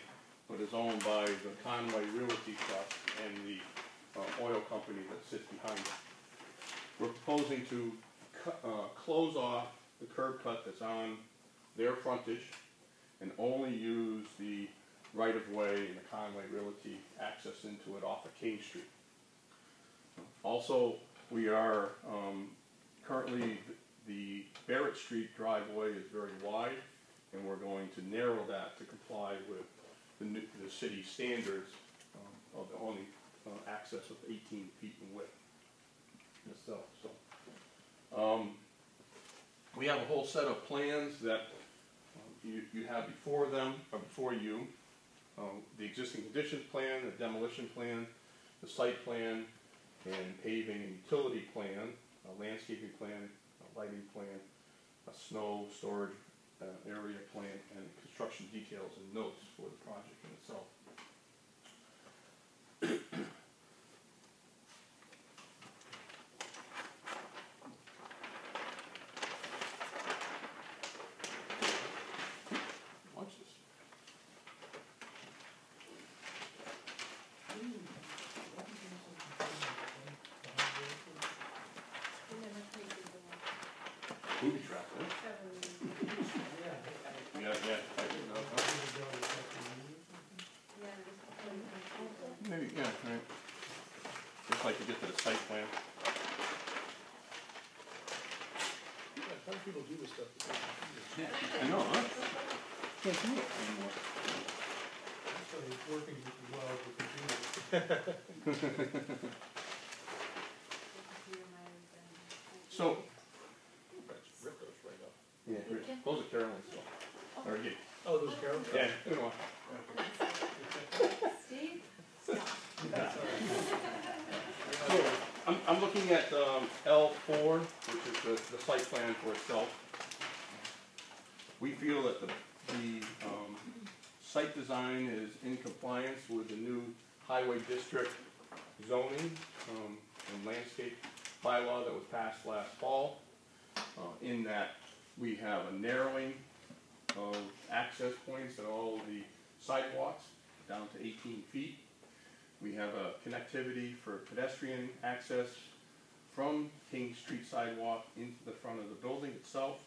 but is owned by the Conway Realty Trust and the oil company that sits behind it. We're proposing to close off the curb cut that's on their frontage and only use the right-of-way and the Conway Realty access into it off of King Street. Also, we are currently the Barrett Street driveway is very wide, and we're going to narrow that to comply with the city standards of the only access of 18 feet in width itself. So, we have a whole set of plans that you have before you. The existing conditions plan, the demolition plan, the site plan, and paving and utility plan, a landscaping plan, a lighting plan, a snow storage area plan, and construction details and notes for the project in itself. Watch this. Booby trap, huh? Yeah, I didn't know. Maybe, yeah, right. Just like to get to the site plan. How do people do this stuff? Yeah, I know, huh? Can't do it anymore. So it's working just as well as the computer. So, Let's rip those right up. yeah, those are Carolyn's still. Or, yeah. Oh, those Carol? Yeah, good one. Steve? So, I'm looking at L4, which is the site plan for itself. We feel that the site design is in compliance with the new highway district zoning and landscape bylaw that was passed last fall, in that we have a narrowing of access points at all the sidewalks down to 18 feet. We have a connectivity for pedestrian access from King Street sidewalk into the front of the building itself.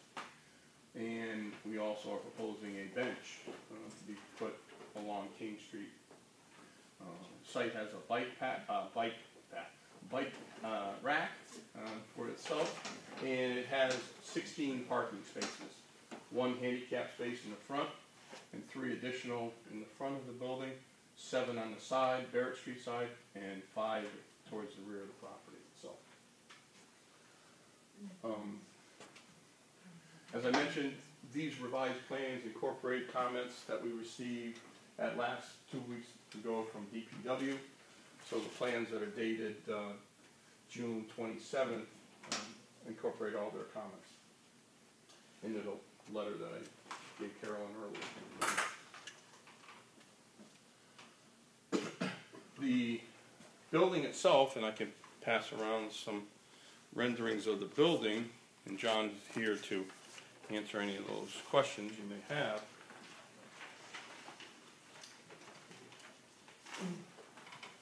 And we also are proposing a bench to be put along King Street. Site has a bike rack for itself, and it has 16 parking spaces. 1 handicap space in the front, and 3 additional in the front of the building, 7 on the side, Barrett Street side, and 5 towards the rear of the property itself. As I mentioned, these revised plans incorporate comments that we received at last 2 weeks ago from DPW. So the plans that are dated June 27th incorporate all their comments into the letter that I gave Carolyn earlier. The building itself, and I can pass around some renderings of the building, and John's here to answer any of those questions you may have.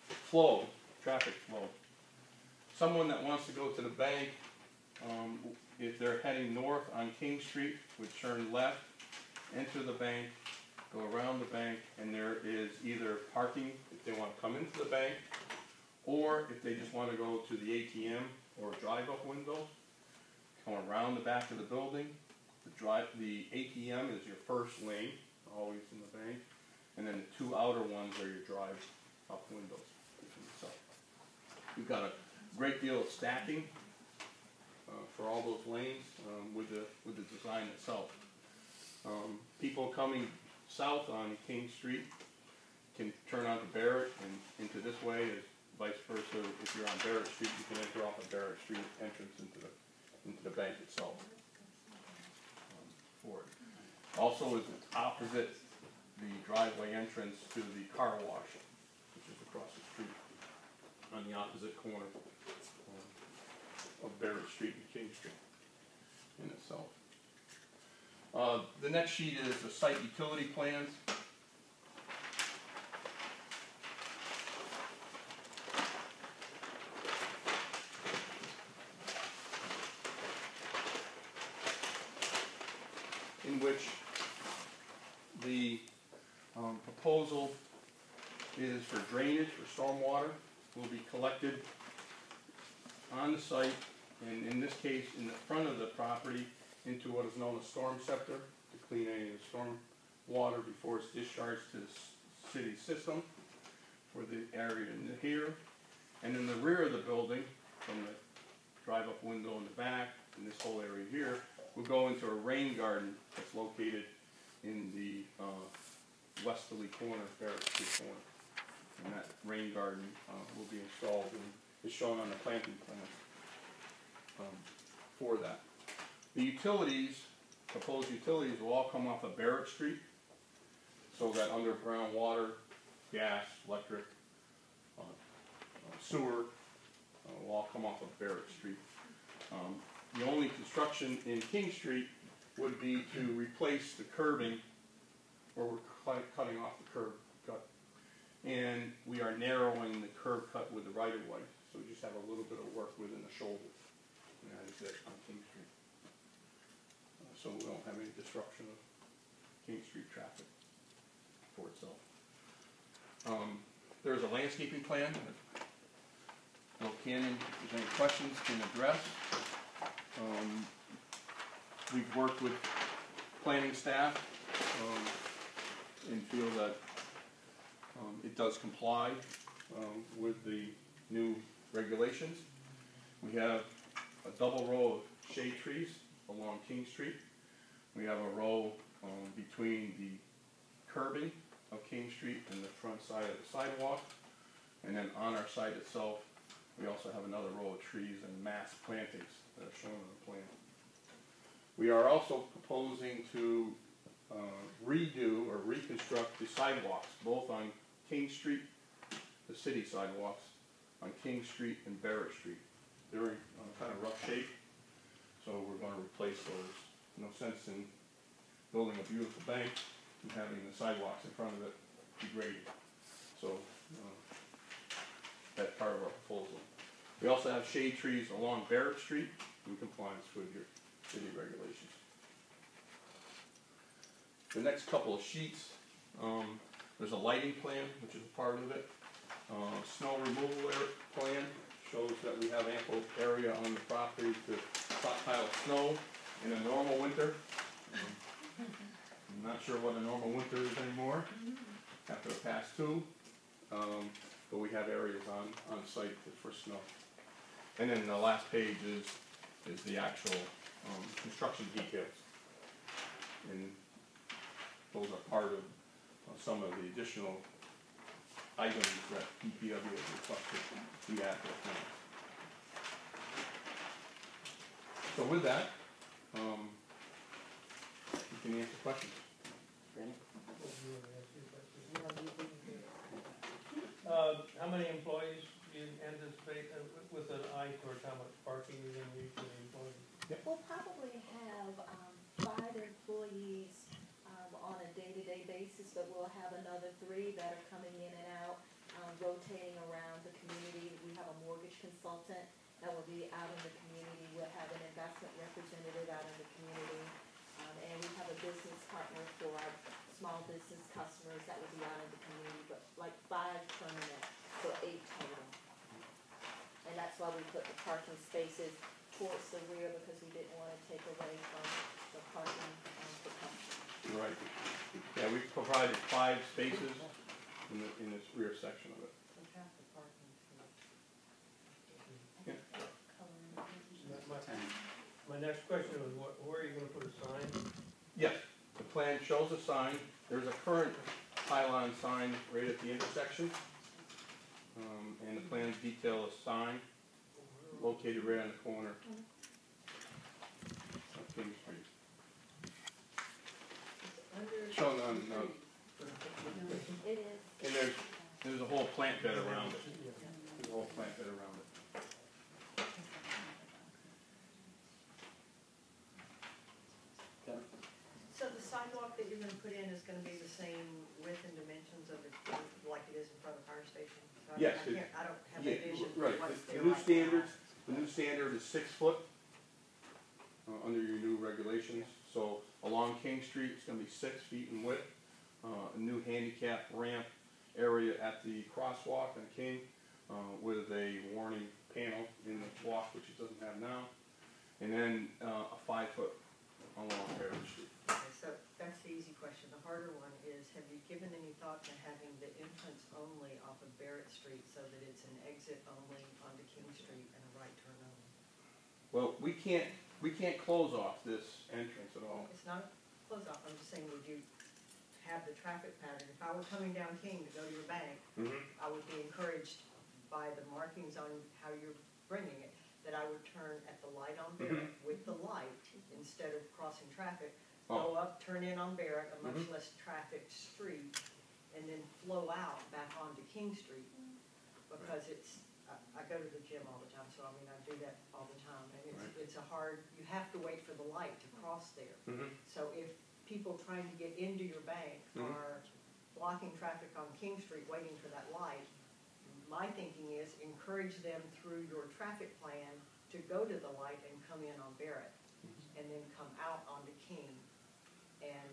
Flow, traffic flow. Someone that wants to go to the bank, if they're heading north on King Street, would turn left, enter the bank, go around the bank, and there is either parking if they want to come into the bank, or if they just want to go to the ATM or drive-up windows, come around the back of the building. The ATM is your first lane, always in the bank, and then the 2 outer ones are your drive-up windows. So we've got a great deal of stacking for all those lanes with the design itself. People coming south on King Street can turn onto Barrett and into this way, as vice versa. If you're on Barrett Street, you can enter off of Barrett Street entrance into the bank itself. for it. Also is opposite the driveway entrance to the car wash, which is across the street, on the opposite corner of Barrett Street and King Street in itself. The next sheet is the site utility plans. In which the proposal is for drainage, for stormwater, will be collected on the site, and in this case, in the front of the property, into what is known as storm scepter, to clean any of the storm water before it's discharged to the city system for the area in here. And in the rear of the building, from the drive-up window in the back, and this whole area here, will go into a rain garden that's located in the westerly corner, Barrett Street corner. And that rain garden will be installed and is shown on the planting plans for that. The utilities, proposed utilities, will all come off of Barrett Street, so that underground water, gas, electric, sewer will all come off of Barrett Street. The only construction in King Street would be to replace the curbing, where we're cutting off the curb cut. And we are narrowing the curb cut with the right-of-way, so we just have a little bit of work within the shoulder. And that is it on King Street. So we don't have any disruption of King Street traffic for itself. There's a landscaping plan that Bill Cannon, if there's any questions, can address. We've worked with planning staff and feel that it does comply with the new regulations. We have a double row of shade trees along King Street. We have a row between the curbing of King Street and the front side of the sidewalk. And then on our site itself, we also have another row of trees and mass plantings that are shown on the plan. We are also proposing to redo or reconstruct the sidewalks, both on King Street, the city sidewalks, on King Street and Barrett Street. They're in kind of rough shape, so we're going to replace those. No sense in building a beautiful bank and having the sidewalks in front of it degraded. So that's part of our proposal. We also have shade trees along Barrett Street in compliance with your city regulations. The next couple of sheets, there's a lighting plan, which is a part of it. Snow removal plan shows that we have ample area on the property to stockpile snow in a normal winter. I'm not sure what a normal winter is anymore after the past two, but we have areas on site for snow. And then the last page is the actual construction details. And those are part of some of the additional items that DPW has requested we add to the plan. So with that, you can answer questions. Randy? How many employees do you anticipate, with an eye towards how much parking you're going to need for the employees? We'll probably have 5 employees on a day-to-day basis, but we'll have another 3 that are coming in and out, rotating around the community. We have a mortgage consultant that will be out in the community. We'll have an investment representative out in the community. And we have a business partner for our small business customers that will be out in the community, but like 5 permanent, so 8 total. And that's why we put the parking spaces towards the rear, because we didn't want to take away from the parking for customers. Right. Yeah, we've provided 5 spaces in this rear section of it. Yeah. My next question was, where are you going to put a sign? Yes, the plan shows a sign. There's a current pylon sign right at the intersection. And the plans detail a sign located right on the corner of King Street. Under shown on, trees. It is. and there's a whole plant bed around it. There's a whole plant bed around it. Kevin? So the sidewalk that you're gonna put in is gonna be the same width and dimensions of it, like it is in front of the fire station? So Yes, I don't have Yeah, a vision for right, what's the there new right now. standards, the new standard is 6 foot, under your new regulations. So along King Street, it's gonna be 6 feet in width. A new handicap ramp area at the crosswalk on King, with a warning panel in the walk, which it doesn't have now. And then, a 5 foot along Barrett Street. Okay, so that's the easy question. The harder one is, have you given any thought to having the entrance only off of Barrett Street so that it's an exit only onto King Street and a right turn only? Well, we can't close off this entrance at all. It's not close off, I'm just saying, would you have the traffic pattern? If I were coming down King to go to your bank, I would be encouraged by the markings on how you're bringing it, that I would turn at the light on Barrett with the light instead of crossing traffic, go up, turn in on Barrett, a much less trafficked street, and then flow out back onto King Street. Because it's, I go to the gym all the time, so I mean, I do that all the time, and it's a hard, you have to wait for the light to cross there. So if people trying to get into your bank are blocking traffic on King Street waiting for that light, my thinking is encourage them through your traffic plan to go to the light and come in on Barrett, and then come out onto King. And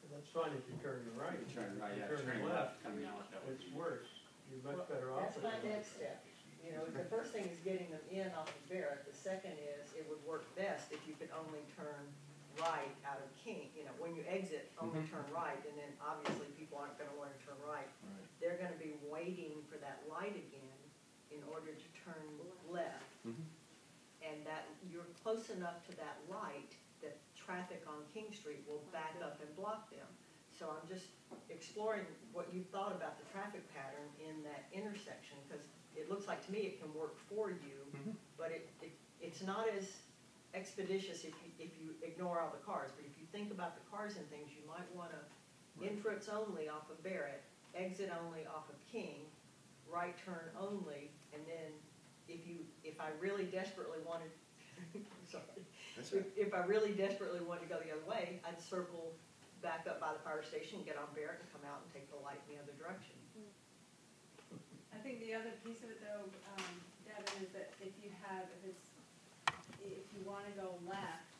That's fine if you turn right. You turn right, yeah, If you turn turn left, left, coming out, that would it's be. worse. You're much better off. that's my next step. You know, the first thing is getting them in off of Barrett. The second is, it would work best if you could only turn right out of King. You know, when you exit, only turn right, and then obviously people aren't gonna wanna turn right. They're gonna be waiting for that light again in order to turn left. And that, you're close enough to that light that traffic on King Street will back up and block them. So I'm just exploring what you thought about the traffic pattern in that intersection, because it looks like to me it can work for you, but it's not as expeditious if you ignore all the cars. But if you think about the cars and things, you might wanna entrance only off of Barrett, exit only off of King, right turn only, and then if I really desperately wanted, sorry, if I really desperately wanted to go the other way, I'd circle back up by the fire station, get on Barrett, and come out and take the light in the other direction. I think the other piece of it though, Devin, is that if you wanna go left,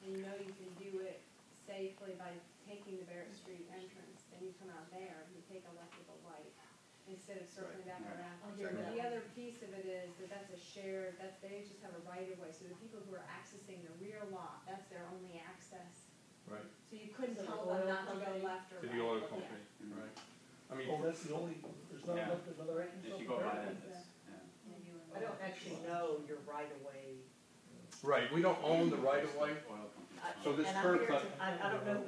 and you know you can do it safely by taking the Barrett Street entrance, then you come out there, you take a left with a light, instead of circling back around. But the other piece of it is that that's a shared, they just have a right of way, so the people who are accessing the rear lot, that's their only access. Right. So you couldn't So the tell them oil not to go company? left or To right. the oil Yeah. company, right. I mean, Oh, that's the only, there's not Yeah. another entrance If off you the go by Barrett? that, that's, yeah. I don't actually know your right of way. right, we don't own the right of way, Oil company. so this And I'm curb here cut, to, I don't know,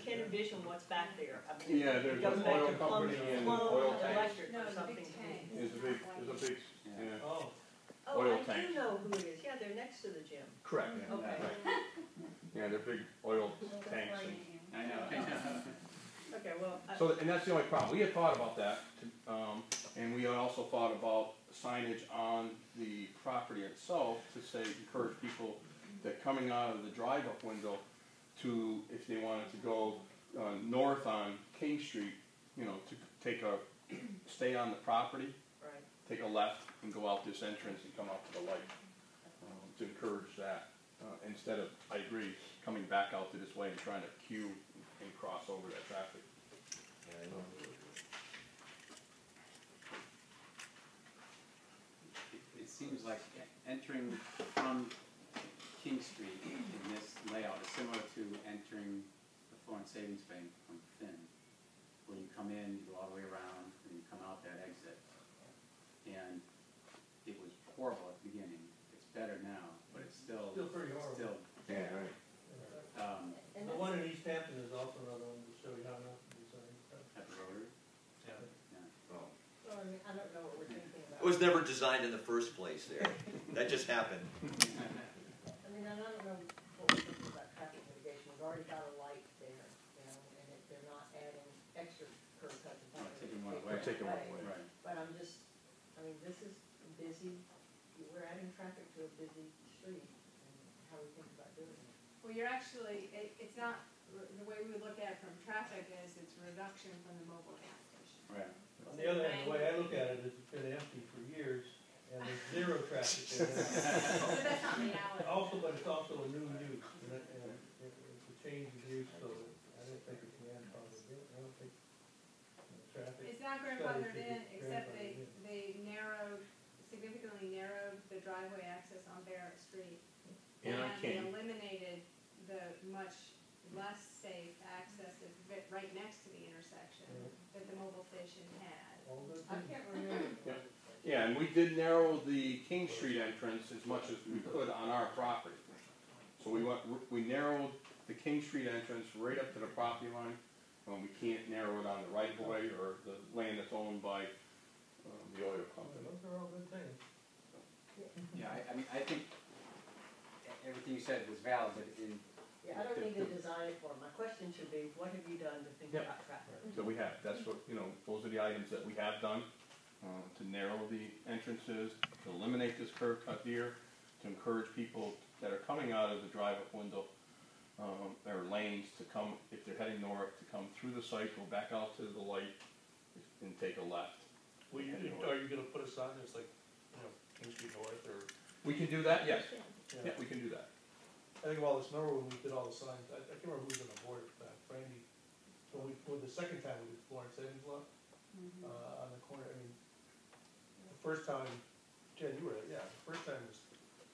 can't envision what's back there. I mean, Yeah, it there's goes an back oil to company plumbing, and flow, oil tanks. electric No, or it's a something big to me. tank. there's a big, yeah, Oh, Oh, Oil I tanks. do know who it is. Yeah, they're next to the gym. correct, Okay. yeah, they're big oil tanks. I know. Okay, well, So, and that's the only problem, we had thought about that, and we had also thought about signage on the property itself to say, encourage people that coming out of the drive-up window to, if they wanted to go north on King Street, you know, to stay on the property, right. take a left and go out this entrance and come out to the light, to encourage that, instead of, I agree, coming back out to this way and trying to queue and cross over that traffic. It seems like entering from King Street in this layout is similar to entering the Florence Savings Bank from Finn, where you come in, you go all the way around, and you come out that exit. And it was horrible at the beginning. It's better now, but it's still pretty horrible. still Yeah, right. And The one in East Hampton is also another one to show you how not to design stuff. at the Rotary. well, I mean, I don't know what we're thinking about. It was never designed in the first place there. That just happened. I mean, I don't know what we're thinking about traffic mitigation. We've already got a light there, you know, and there extra curb cut. Taking one away. We're taking one away. Right. But I'm just, I mean, this is busy, we're adding traffic to a busy street, and how we think about doing it. Well, you're actually, it's not, the way we would look at it from traffic is it's a reduction from the mobile gas station. Right. On the other hand, the way I look at it is it's been empty for years, and there's zero traffic there now. But that's not reality. But it's also a new use, and it's a change of use, so I don't think it's grandfathered in. I don't think traffic. It's not grandfathered in, except they significantly narrowed the driveway access on Barrett Street. And on they King. eliminated the much less safe access that's right next to the intersection that the mobile station had. All good I things. can't remember. Yeah, and we did narrow the King Street entrance as much as we could on our property. So we narrowed the King Street entrance right up to the property line. We can't narrow it on the right of way or the land that's owned by the oil company. Those are all good things. Yeah, I mean, I think everything you said was valid, but in. Yeah, I don't need to design it for them. My question should be, what have you done to think Yeah. about traffic? So we have, that's what, those are the items that we have done, to narrow the entrances, to eliminate this curb cut here, to encourage people that are coming out of the drive-up window, or lanes to come, if they're heading north, to come through the site, go back out to the light, and take a left. Are you gonna put a sign that's like, King Street North, or? We can do that, yes. Yeah, we can do that. I think of all this, remember when we did all the signs, I can't remember who was on the board at that, Brandy, when the second time we did Florence Savings Law, on the corner, I mean, the first time, Jen, you were there, yeah, the first time was,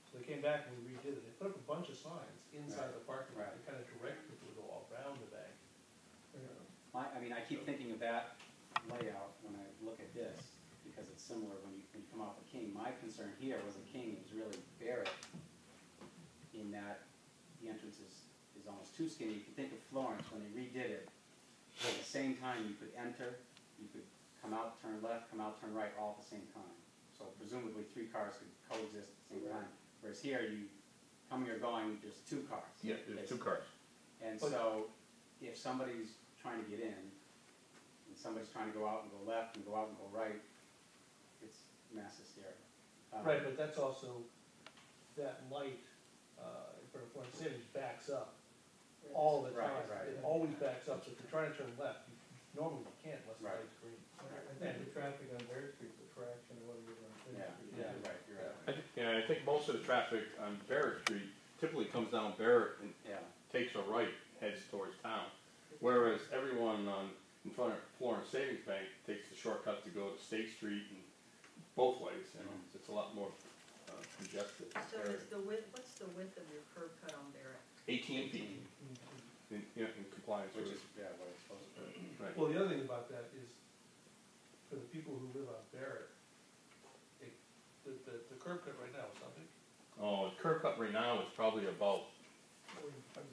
so they came back and we redid it, they put up a bunch of signs inside the parking lot, to kind of direct people to go all around the bank. I mean, I keep thinking of that layout when I look at this, because it's similar when you come off of King. My concern here wasn't King, it was really Barrett, in that the entrance is almost too skinny. If you think of Florence, when they redid it, at the same time you could enter, you could come out, turn left, come out, turn right, all at the same time. So presumably 3 cars could coexist at the same time. Whereas here, you coming or going, there's 2 cars. Yeah, there's 2 cars. And so, if somebody's trying to get in, and somebody's trying to go out and go left and go out and go right, it's mass hysteria. Right, but that's also, that light, in front of Florence Savings backs up all the time. Right. It always backs up, so if you're trying to turn left, normally you can't unless the Right. light's green. I think the traffic on Bear Street's a fraction of what it is on King Yeah, Street. you're right. I think most of the traffic on Barrett Street typically comes down Barrett and Yeah. takes a right, heads towards town. Whereas everyone in front of Florence Savings Bank takes the shortcut to go to State Street and both ways, it's a lot more congested. So is the width, what's the width of your curb cut on Barrett? 18 feet in compliance Which with. is, what it's supposed to be. Right. Well, the other thing about that is, for the people who live on Barrett, the curb cut right now is something. Oh, the curb cut right now is probably about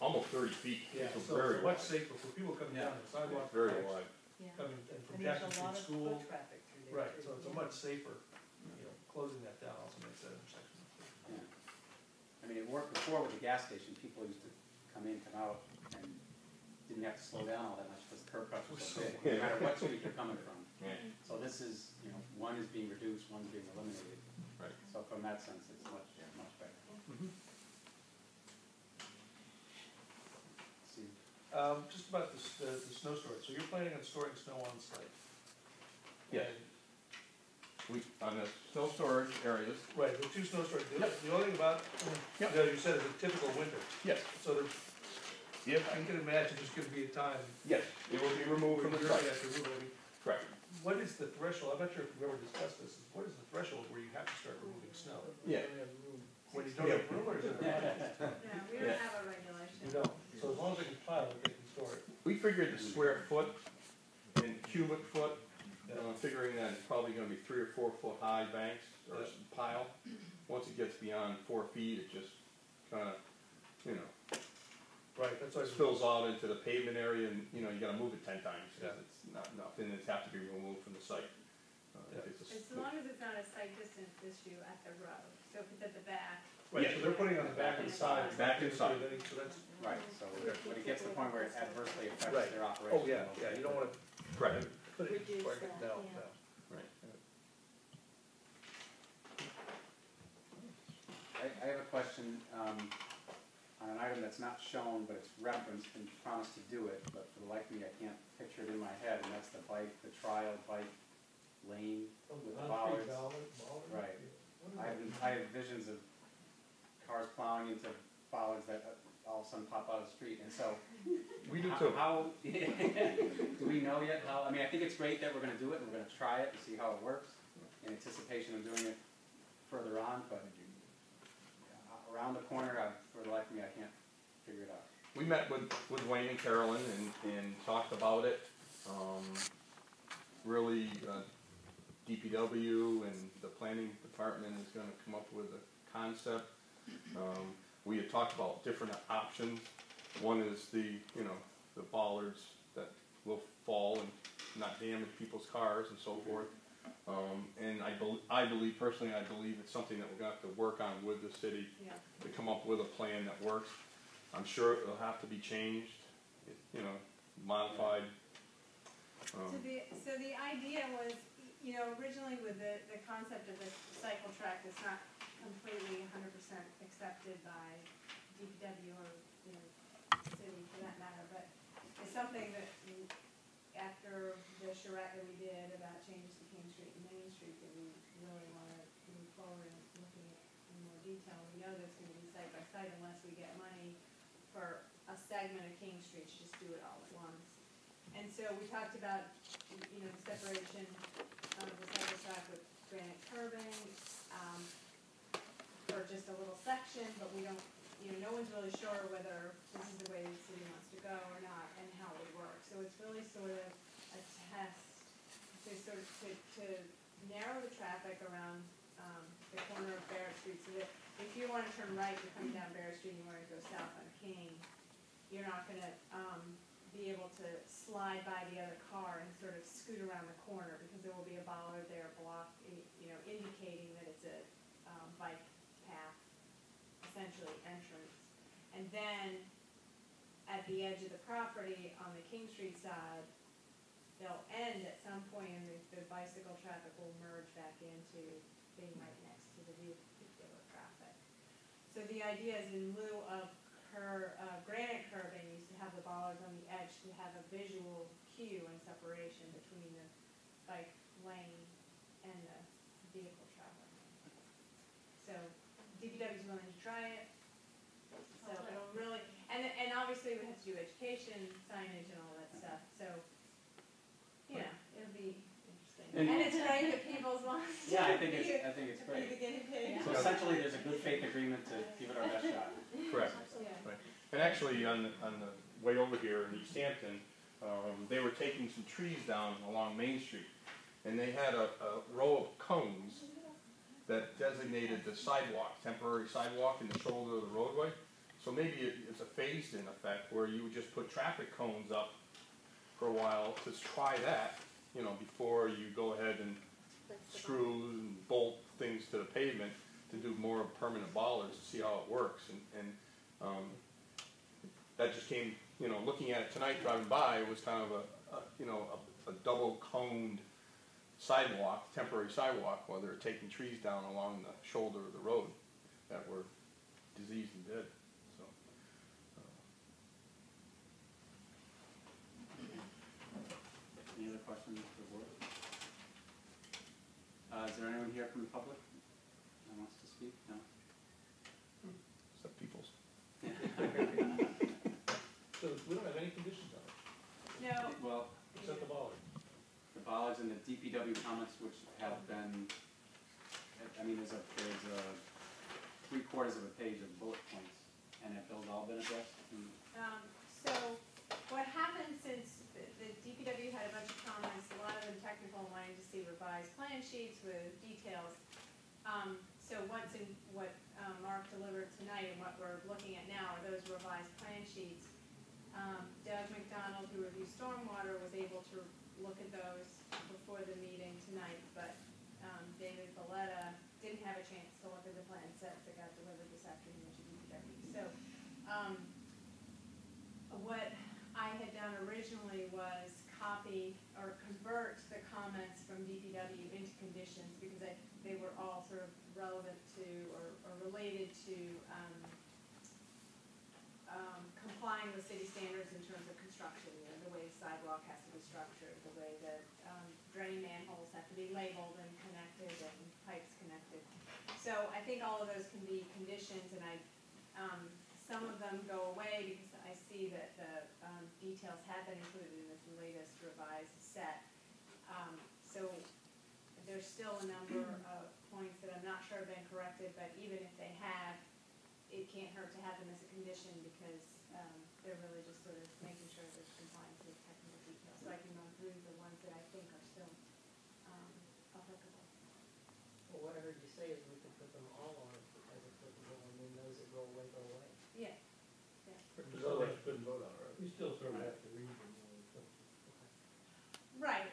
almost 30 feet. It's So very it's much wide. safer for people coming down the sidewalk. It's very wide. Yeah. Coming and from And there's Jackson a lot Street of School. foot traffic through there. Right, too. so it's a much safer, closing that down also makes that intersection. Yeah. I mean, it worked before with the gas station. People used to come in, come out, and didn't have to slow down all that much because the curb cuts were so big, no matter what street you're coming from. Yeah. So this is, one is being reduced, one's being eliminated. Right. So from that sense, it's much better. See, Just about the snow storage, so you're planning on storing snow on site? Yes. And- On the snow storage areas. Right, the 2 snow storage, the only thing about, Yep. you said it's a typical winter, Yes. so there's, Yep. I can imagine there's gonna be a time. Yes. It will be removed from the You're site. gonna have to remove it. I mean, Correct. what is the threshold, I'm not sure if we've ever discussed this, what is the threshold where you have to start removing snow? Yeah. When you don't have room, or is it? No, we don't Yeah. have a regulation. You don't, so as long as they can pile it, they can store it. We figured the square foot and cubic foot, figuring that it's probably gonna be 3 or 4 foot high banks or pile. Once it gets beyond 4 feet, it just kinda, Right, that's why. spills out into the pavement area and, you gotta move it 10 times. Yeah. Cause it's not enough, and it's have to be removed from the site. If it's a As long as it's not a site distance issue at the road, so if it's at the back. Right, Yeah. so they're putting it on the back and the side. Back and side. So that's, Right, so when it gets to the point where it adversely affects Right. their operation. you don't wanna Right. reduce Right, that, no, yeah. no. Right. I have a question, on an item that's not shown, but it's referenced and promised to do it, but for the life of me, I can't picture it in my head, and that's the trial bike lane with the bollards. Right. I have visions of cars plowing into bollards that all of a sudden pop out of the street, and so. We do too. How, do we know yet how, I mean, I think it's great that we're gonna do it, and we're gonna try it and see how it works, in anticipation of doing it further on, but around the corner, for the life of me, I can't figure it out. We met with Wayne and Carolyn and talked about it. Really, DPW and the planning department is gonna come up with a concept. We had talked about different options. One is the bollards that will fall and not damage people's cars and so forth. And I believe personally, I believe it's something that we're gonna have to work on with the city to come up with a plan that works. I'm sure it'll have to be changed, modified. So the idea was, originally with the concept of the cycle track that's not completely 100% accepted by DPW or, city for that matter, but it's something that after the charrette that we did about changes to King Street and Main Street that we really want to move forward and looking at in more detail. We know there's going to be site by site unless we get money for a segment of King Street to just do it all at once. And so we talked about, the separation of the cycle track with granite curbing, for just a little section, but we don't, no one's really sure whether this is the way the city wants to go or not and how it would work. So it's really sort of a test to narrow the traffic around, the corner of Barrett Street so that if you want to turn right, you're coming down Barrett Street and you want to go south on King, you're not going to, be able to slide by the other car and sort of scoot around the corner because there will be a bollard there indicating that it's a bike path, essentially entrance. And then at the edge of the property on the King Street side, they'll end at some point and the bicycle traffic will merge back into being right next to the vehicular traffic. So the idea is in lieu of granite curbing, you used to have the bollards on the edge to have a visual cue and separation between the bike lane and the vehicle traffic. So DPW is willing to try it. So it'll really, and obviously we have to do education, signage, and all that stuff. So it'll be interesting. And it's great that people's wants. Yeah, I think it's great. Be the guinea pig. So essentially, there's a good faith agreement to give it our best shot. Correct. Yeah. Right. And actually, on the way over here in East Hampton, they were taking some trees down along Main Street, and they had a row of cones that designated the sidewalk, temporary sidewalk in the shoulder of the roadway. So maybe it's a phased-in effect where you would just put traffic cones up for a while to try that, before you go ahead and screw and bolt things to the pavement to do more permanent bollards to see how it works. And that just came, looking at it tonight driving by, it was kind of a double coned sidewalk, temporary sidewalk, while they're taking trees down along the shoulder of the road that were diseased and dead. So, any other questions for the board? Is there anyone here from the public that wants to speak? No? Except people's. So we don't have any conditions on it, No. Well, except the bollard. the bollards and the DPW comments, which have been, there's a 3/4 of a page of bullet points, and have those all been addressed? So what happened since the DPW had a bunch of comments, a lot of them technical, wanting to see revised plan sheets with details. So what's in what Mark delivered tonight and what we're looking at now are those revised plan sheets. Doug McDonald, who reviewed stormwater, was able to look at those before the meeting tonight, but David Valletta didn't have a chance to look at the plan sets that got delivered this afternoon to DPW. So what I had done originally was copy or convert the comments from DPW into conditions, because they were all sort of relevant to, or related to, complying with city standards in terms of construction, you know, the way the sidewalk has to be structured, the way that, drain manholes have to be labeled and connected and pipes connected. So I think all of those can be conditions, and some of them go away because I see that the, details have been included in this latest revised set. So there's still a number of points that I'm not sure have been corrected, but even if they have, it can't hurt to have them as a condition, because they're really just sort of making sure there's compliance with technical details. So I can run through the ones that I think are still applicable. Well, what I heard you say is we can put them all on as applicable, and then those that go away, go away. Yeah. Because otherwise you couldn't vote on it, right? We still sort of have to read them all, so. Right,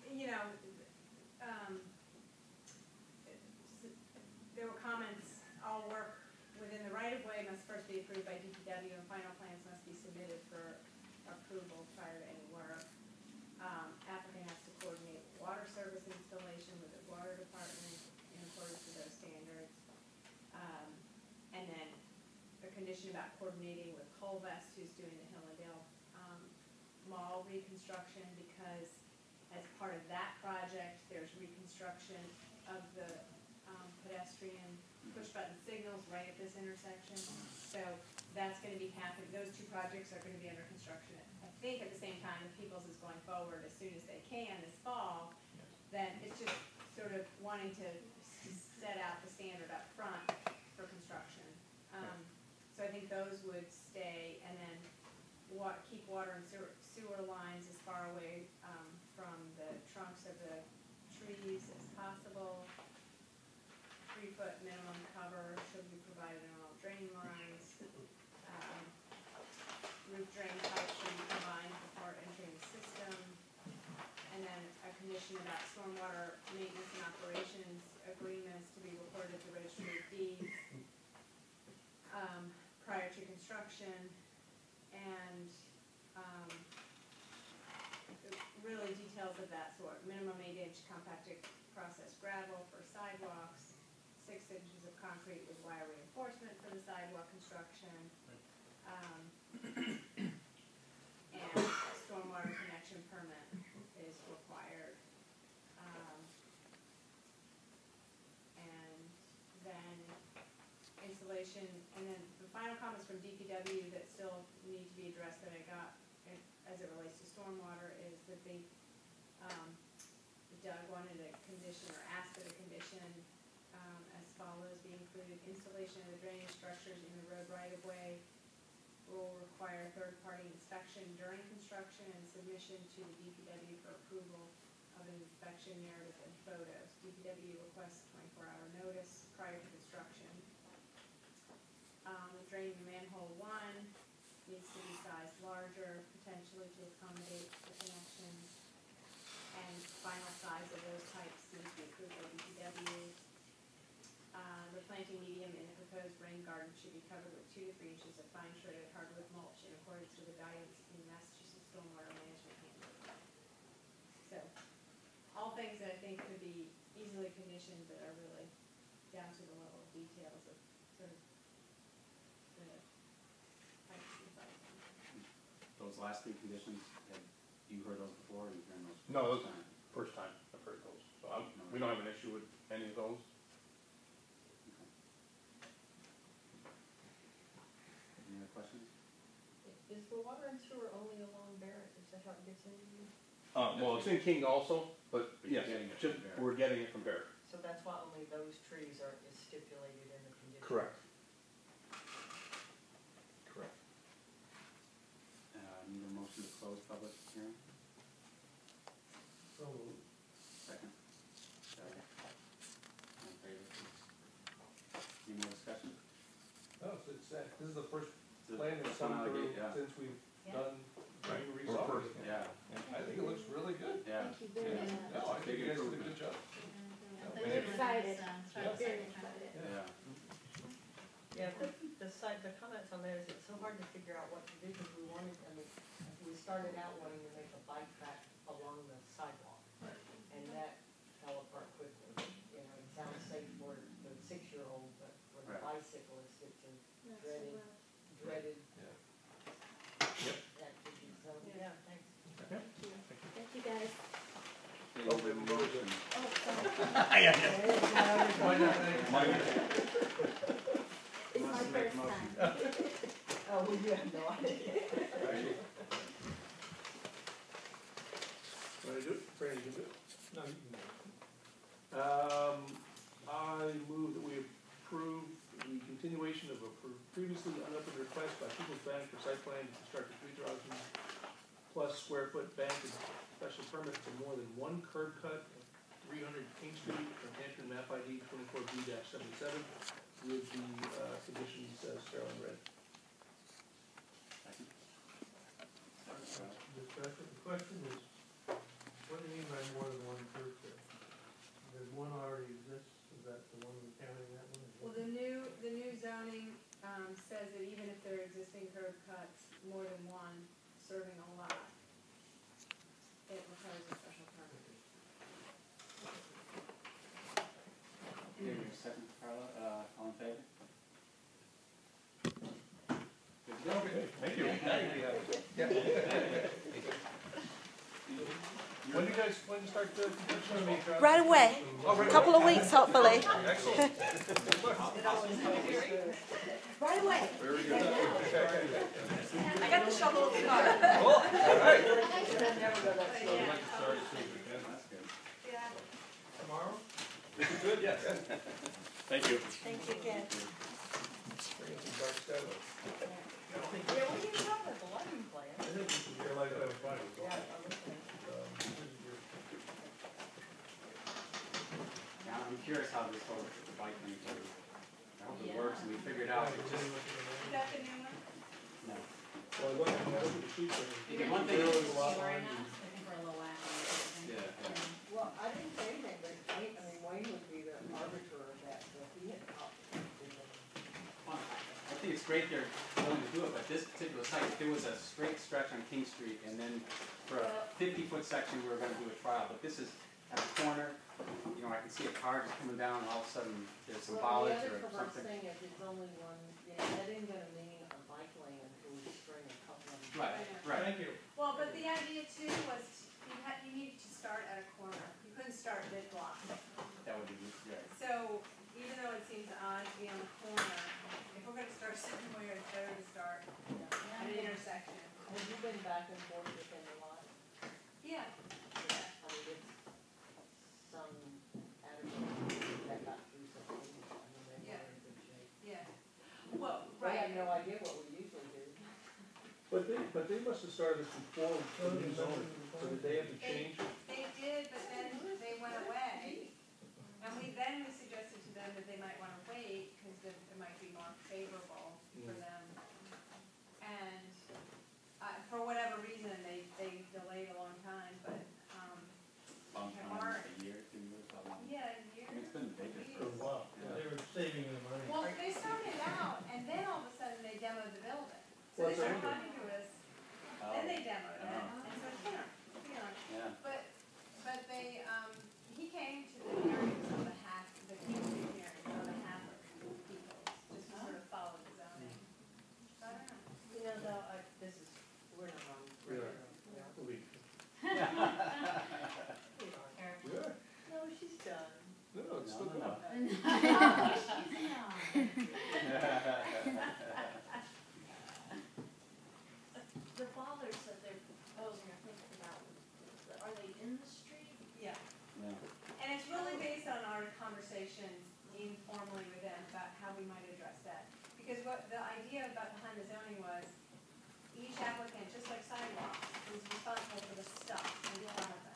you know, there were comments, all work within the right-of-way must first be approved by DPW, and final plans must be submitted for approval prior to any work. Applicant has to coordinate water service installation with the water department in accordance with those standards. And then a condition about coordinating with Colvest, who's doing the Hillendale Mall reconstruction, because as part of that project, there's reconstruction of the pedestrian push-button signals right at this intersection. So that's going to be happening. Those two projects are going to be under construction, I think, at the same time. If Peoples is going forward as soon as they can this fall, then it's just sort of wanting to set out the standard up front for construction. So I think those would stay, and then keep water and sewer lines as far away from the trunks of the trees as possible. 3-foot minimum cover should be provided on all drain lines. Roof drain pipes should be combined before entering the system. And then a condition about stormwater maintenance and operations agreements to be recorded at the registry of deeds prior to construction, and really details of that sort. Minimum 8-inch compacted processed gravel for sidewalks, 6 inches of concrete with wire reinforcement for the sidewalk construction, and a stormwater connection permit is required. And then installation, and then the final comments from DPW that still need to be addressed that I got as it relates to stormwater is that Doug wanted a condition, or asked that a condition as follows be included. Installation of the drainage structures in the road right-of-way will require third-party inspection during construction and submission to the DPW for approval of an inspection narrative and photos. DPW requests 24-hour notice prior to construction. The drain manhole 1 needs to be sized larger, potentially to accommodate the connections, and final size of those pipes needs to be approved by DPW. The planting medium in the proposed rain garden should be covered with 2 to 3 inches of fine shredded hardwood mulch in accordance with the guidance in Massachusetts Stormwater Management Handbook. So, all things that I think could be easily conditioned, that are really down to the level of details of sort of the pipes and sizing. Those last 3 conditions, have you heard those before, or you've heard those? No, for the those first time? first time I've heard those, so we don't have an issue with any of those. Any other questions? Is the water and sewer only along Barrett? Is that how it gets into you? Well, it's in King also, but yes, Getting it just, from Barrett. we're getting it from Barrett. So that's why only those trees are stipulated in the condition? Correct. Correct. Need a motion to close public hearing? So moved. Second? Second. All in favor, please. Any more discussion? No, so it's, this is the first It's a- plan that's it's one come out of the through gate, yeah. since we've Yeah. done, Right. we We're resolved first. it. Yeah, I think it looks really good. yeah. Thank you very Yeah. much. No, I think you guys did a good job. We're excited. Excited. Yeah. Yeah, the comments on there is it's so hard to figure out what divisions we wanted. I mean, we started out wanting to make a bike track along the proposal. It's my first time. Oh, well, you have no idea. Want to do it? Fran, you can do it. No, you can go. I move that we approve the continuation of a previously unopened request by People's Bank for site plan to construct a 3,000 plus square foot bank and special permit for more than one curb cut at 300 King Street, Northampton, map ID 24B-77, with the conditions as Carolyn read. Discussion, the question is, what do you mean by more than one curb cut? There's one already exists, is that the one we're counting, that one? Well, the new zoning, says that even if there are existing curb cuts, more than one serving a lot, it requires a special permit. Give me a second, Carla, all in favor? Good to go. Thank you. When do you guys plan to start the construction? Right away. Couple of weeks, hopefully. Excellent. Right away. Very good. I got the shovel in the car. All right. So I'd like to start as soon as we can. That's good. Yeah. Tomorrow? This is good, yes. Thank you. Thank you again. Bring in some dark sky lights. Yeah, we can talk about the lighting plan. I think this is your light that was fine. Yeah, I'm listening. Now, I'm curious how this whole bike thing goes. I hope it works and we figure it out. It just, Is that the new one? no. Well, I look at the sheet. Okay, one thing- There was a lot Right line. now, looking for a low Yeah, yeah. Well, I didn't say anything, but Wayne, I mean, Wayne would be the arbiter of that, so if he had options. Well, I think it's great they're willing to do it, but this particular site, if there was a straight stretch on King Street and then for a 50-foot section, we were gonna do a trial, but this is at the corner, you know, I can see a car just coming down and all of a sudden there's some bollards or Well, the other perverse something. thing is it's only one, you know, that ain't gonna mean a bike lane until we string a couple of them. Right, right. Thank you. Well, but the idea too was you needed to start at a corner. You couldn't start mid-block. That would be, yeah. So even though it seems odd to be on the corner, if we're gonna start somewhere, it's better to start at an intersection. Have you been back and forth within the lot? Yeah. I mean, it's some attitude that got through something, I mean, they Yeah. were in good shape. Yeah. Well, They right. had no idea what we usually do. But they must have started this before the new zoning, so did they have to change? They did, but then they went away. And we suggested to them that they might wanna wait, cause it might be more favorable for them. And, for whatever reason, they delayed a long time, but, Long time, Mark. a year, 2 years, how long? yeah, I mean, it's been vacant For a while. They were saving the money. well, they started out, and then all of a sudden they demoed the building. So Well, they that's started right. talking to us, Oh, then they demoed it, Oh. and so, yeah. but they, he came to the hearings on behalf, the King Street hearings on behalf of people, just to sort of follow the zoning. So I don't know. You know, though, this is, we're not on. We are. We'll be- Yeah. No, she's done. No, it's still No, no, going. no. The bollards that they're proposing or thinking about, are they in the street? Yeah, No. and it's really based on our conversations informally with them about how we might address that. Because what the idea about behind the zoning was, each applicant, just like sidewalks, is responsible for the stuff in front of them.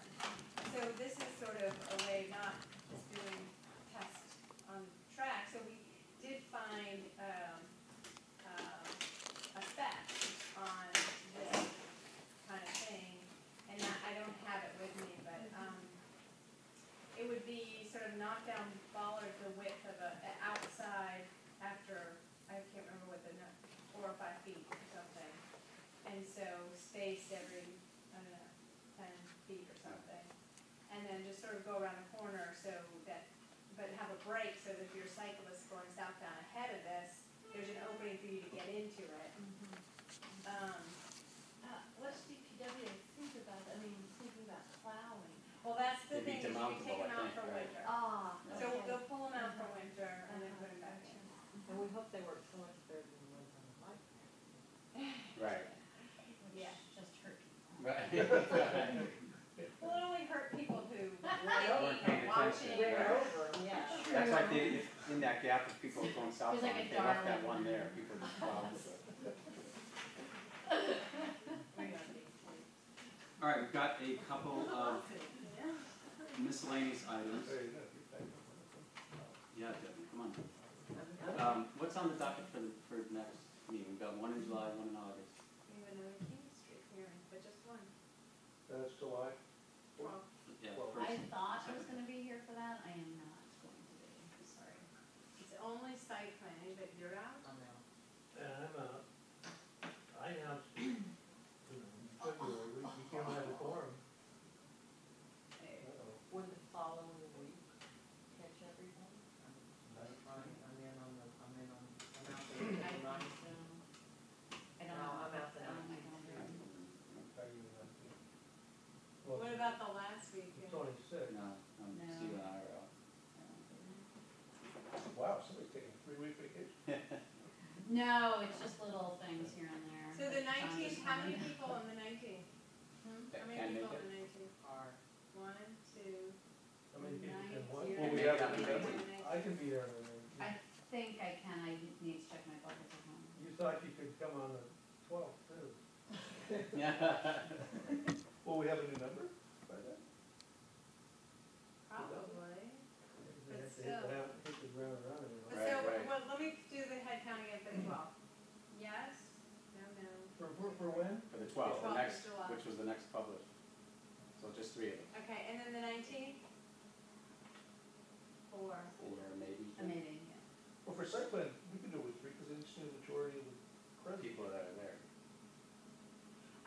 So this is sort of a way of not just doing tests on track. So we did find, a spec on this kind of thing, and I don't have it with me, but, it would be sort of knock down bollards the width of a outside after, I can't remember what 4 or 5 feet or something. And so spaced every, I don't know, 10 feet or something. And then just sort of go around the corner so that, but have a break so that if you're a cyclist going southbound ahead of this, there's an opening for you to get into it. What's DPW think about, thinking about plowing? Well, that's the It'd be thing, Well, it only hurt people who Weren't paying maybe watching. attention. Ran over, yeah. That's like in that gap of people going southbound, There's like a if they left that darling. one there, people just plowed with it. All right, we've got a couple of miscellaneous items. Yeah, Debbie, come on. What's on the docket for next meeting? We've got one in July, one in August. We have another King Street hearing, but just one. That's July. Well, Yeah, Well, first. I thought I was gonna be here for that, I am not going to be, sorry. it's only site planning, but you're out. And I'm out. I announced, February, we can't have a quorum. Uh-oh. Would the following week catch everything? That's fine, I'm in on, I'm out the I'm ninth. Zoom. I don't No, know. I'm out the on ninth. my calendar. Are you not? What about the last weekend? 26. No, No. Steve and I are out. Wow, somebody's taking a 3-week vacation. No, it's just little things here and there. So the Like John 19th, just how many wanted- people on the 19th? That How can many make people it? on the 19th? Are, One, two, How many people can Ninth, what? you're Well, we gonna have make it. it on the I can be there on the I 19th. think I can, I need to check my buckets at home. You thought you could come on the 12th too. Will we have a new number by then? probably. They have to still. hit the ground running. But Right, so, right. well, let me do the head count again for the 12th. Yes? No, no. For when? For the 12th, the 12th next, of July. which was the next published. So just 3 of us. Okay, and then the 19th? 4. Or maybe A meeting, yeah. Well, for site plan, we can do it with 3 because it's the majority of the present. people that are there.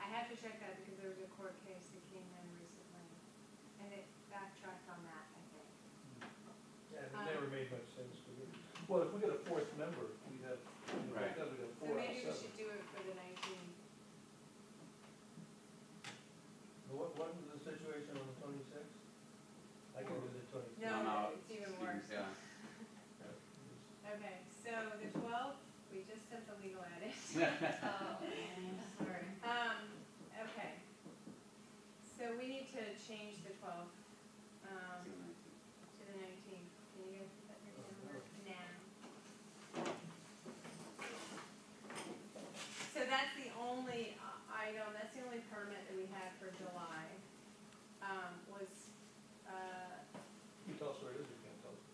I have to check that because there was a court case that came in recently, and it backtracked on that, I think. Yeah, it never made much sense to me. Well, if we get a 4th member, we'd have, Right. we'd have So 4 out maybe we of 7. should do it for the 19th. What was the situation on the 26th? I can do the 26th. No, it's even worse. Yeah. Okay, so the 12th, we just sent the legal edit. Oh, sorry. Okay. So we need to change the 12th, to the 19th. Can you guys put your calendar now? So that's the only item, that's the only permit that we had for July, was, You tell us where it is, you can't tell us.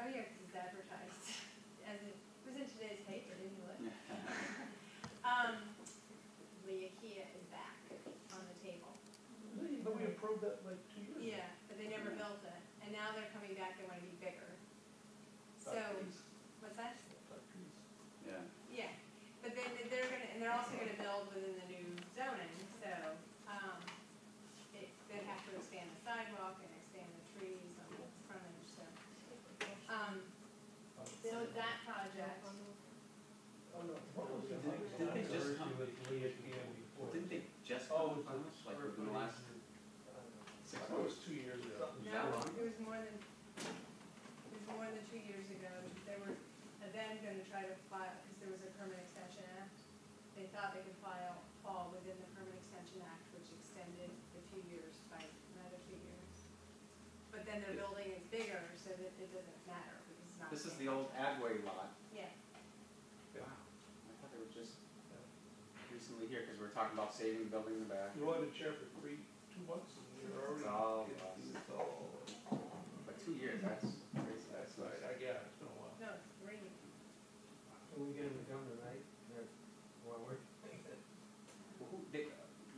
oh yeah, 'cause it's advertised, as it was in today's paper, didn't you look? The IKEA is back on the table. But we approved that like 2 years ago. Yeah, but they never built it, and now they're coming back, they wanna be bigger. So, what's that? Yeah. Yeah, but then they're gonna, and they're also gonna build within the new zoning, so, they'd have to expand the sidewalk and expand the trees on the frontage, so. So that project, Oh, no. What was the Didn't- next didn't they time? just come- With Lee at PM before? Didn't they just Oh, come it from was us, like within the last 6 I thought it months? was 2 years ago. no, it was more than 2 years ago, they were then gonna try to file, because there was a permit extension act. They thought they could fall within the permit extension act, which extended the 2 years by another 2 years. But then their building is bigger, so that it doesn't matter, because it's not. This is the old Agway lot. Yeah, Wow. I thought they were just recently here, because we're talking about saving the building in the back. You wanted to chair for 2 months and you're already. It's all it's lost. all- But 2 years, that's crazy. That's right, I get it, it's been a while. no, it's 3. Can we get him to come tonight? Well, we're. Well,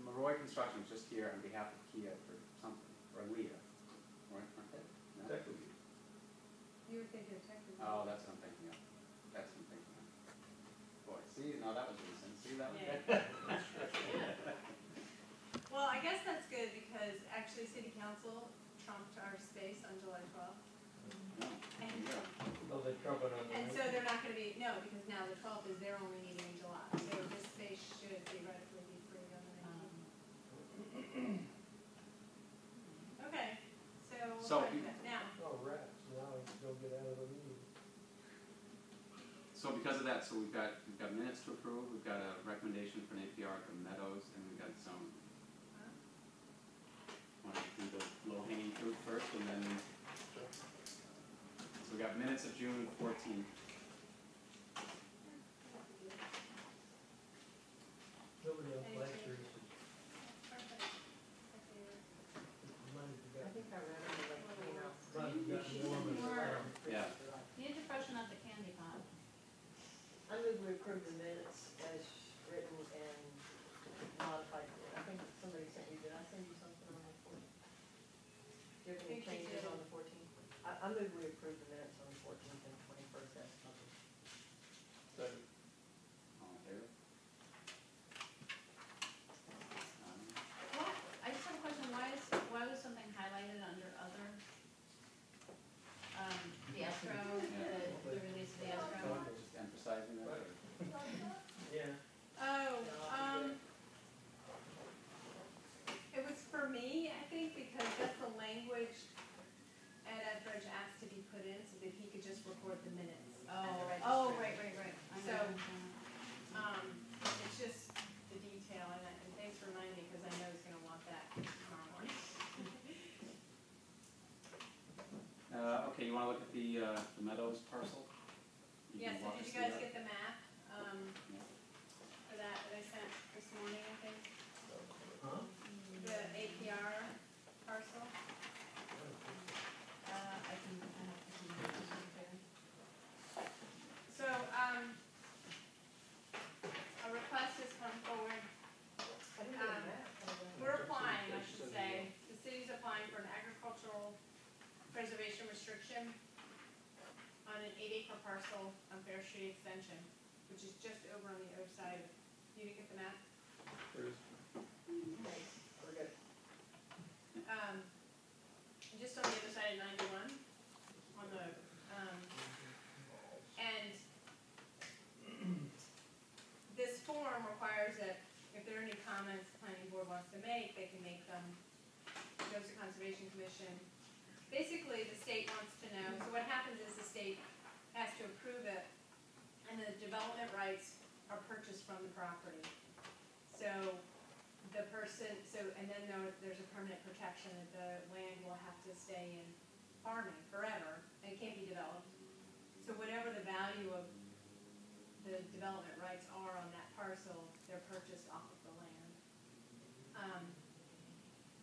Maroy Construction was just here on behalf of Kia for something, or Leah, weren't they? No? Technically. You were thinking of technical. Oh, that's what I'm thinking of. That's what I'm thinking of. Boy, see, no, that was recent. See, that was Yeah. Well, I guess that's good, because actually city council trumped our space on July 12th. And, Oh, they trumpet on the. and so they're not gonna be, no, because now the 12th is their only meeting in July, so this space should theoretically be free on the 19th. Okay, so we'll So talk you- about now. Oh, rats, now I can go get out of the meeting. So because of that, so we've got minutes to approve, we've got a recommendation for an APR at the Meadows, and we've got zoning. minutes of June 14th. Nobody else Any likes changes? yours. Perfect. Mine has I got, think I read them like, you know. mine's got warm and stuff. Yeah. You need to freshen up the candy pot. I move we approve the minutes as written and modified. I think somebody sent you, did I send you something on the 14th? Do you have any I think you changes did. on the 14th? I move we approve the minutes on the 14th and 21st as published. Second. All in favor? What, I just have a question, why was something highlighted under other? The escrow, the release of the escrow? Just emphasizing that. or- Yeah. Oh, it was for me, I think, because that's the language Ed Edbridge asked to be put in so that he could just record the minutes. Oh, right. I So- understand. It's just the detail, and thanks for reminding me, because I know he's gonna want that tomorrow morning. Okay, you wanna look at the Meadows parcel? You Yeah, can so walk did us you through guys that? get the map, for that I sent this morning, I think? Huh? The APR parcel? I have to see the So, a request has come forward. I didn't get that. We're applying, I should say, the city's applying for an agricultural preservation restriction on an 8-acre parcel on Fair Street Extension, which is just over on the other side of, you didn't get the map? There it is. Thanks, we're good. Just on the other side of 91, on the, and this form requires that if there are any comments the planning board wants to make, they can make them. It goes to Conservation Commission. Basically, the state wants to know, so what happens is the state has to approve it, and the development rights are purchased from the property. So the person, and then there's a permanent protection that the land will have to stay in farming forever, and it can't be developed. So whatever the value of the development rights are on that parcel, they're purchased off of the land.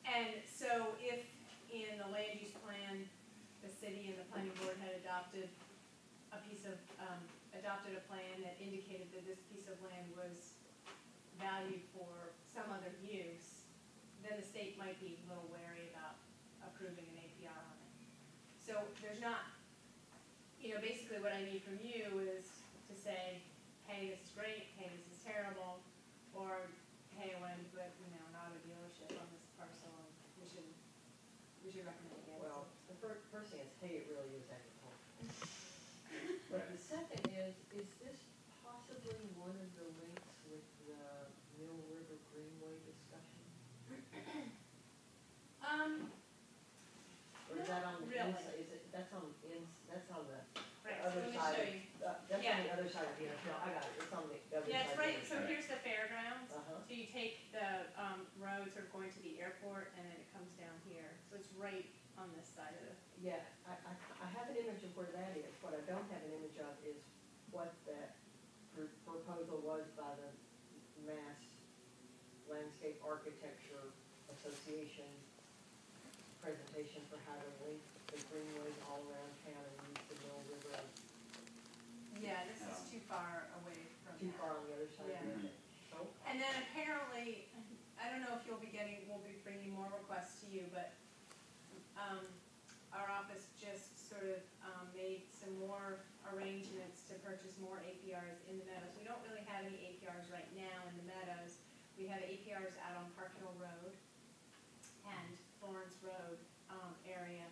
And so if in the land use plan, the city and the planning board had adopted adopted a plan that indicated that this piece of land was valued for some other use, then the state might be a little wary about approving an APR on it. So there's not, basically what I need from you is to say, hey, this is great, hey, this is terrible, or hey, I want to put, not a dealership on this parcel, and we should recommend against it. Well, the first thing is, hey, it really is agricultural. But the second is this possibly one of the links with the Mill River Greenway discussion? Or is that on the Really. inside, that's on the Right, so other let me side, show you. that's on the other side of the, no, I got it, it's on the other side. Yeah, it's right, of so the- here's the fairgrounds. Uh-huh. So you take the road sort of going to the airport, and then it comes down here. So it's right on this side of the, Yeah, I have an image of where that is. What I don't have an image of is what that proposal was by the Mass Landscape Architecture Association presentation for how to link the greenways all around town and use the Mill River yeah, this is too far away from too that. far on the other side of Yeah. it. So, And then apparently, I don't know if we'll be bringing more requests to you, but our office just sort of made some more arrangements to purchase more APRs in the meadows. We don't really have any APRs right now in the meadows. We have APRs out on Park Hill Road and Florence Road area.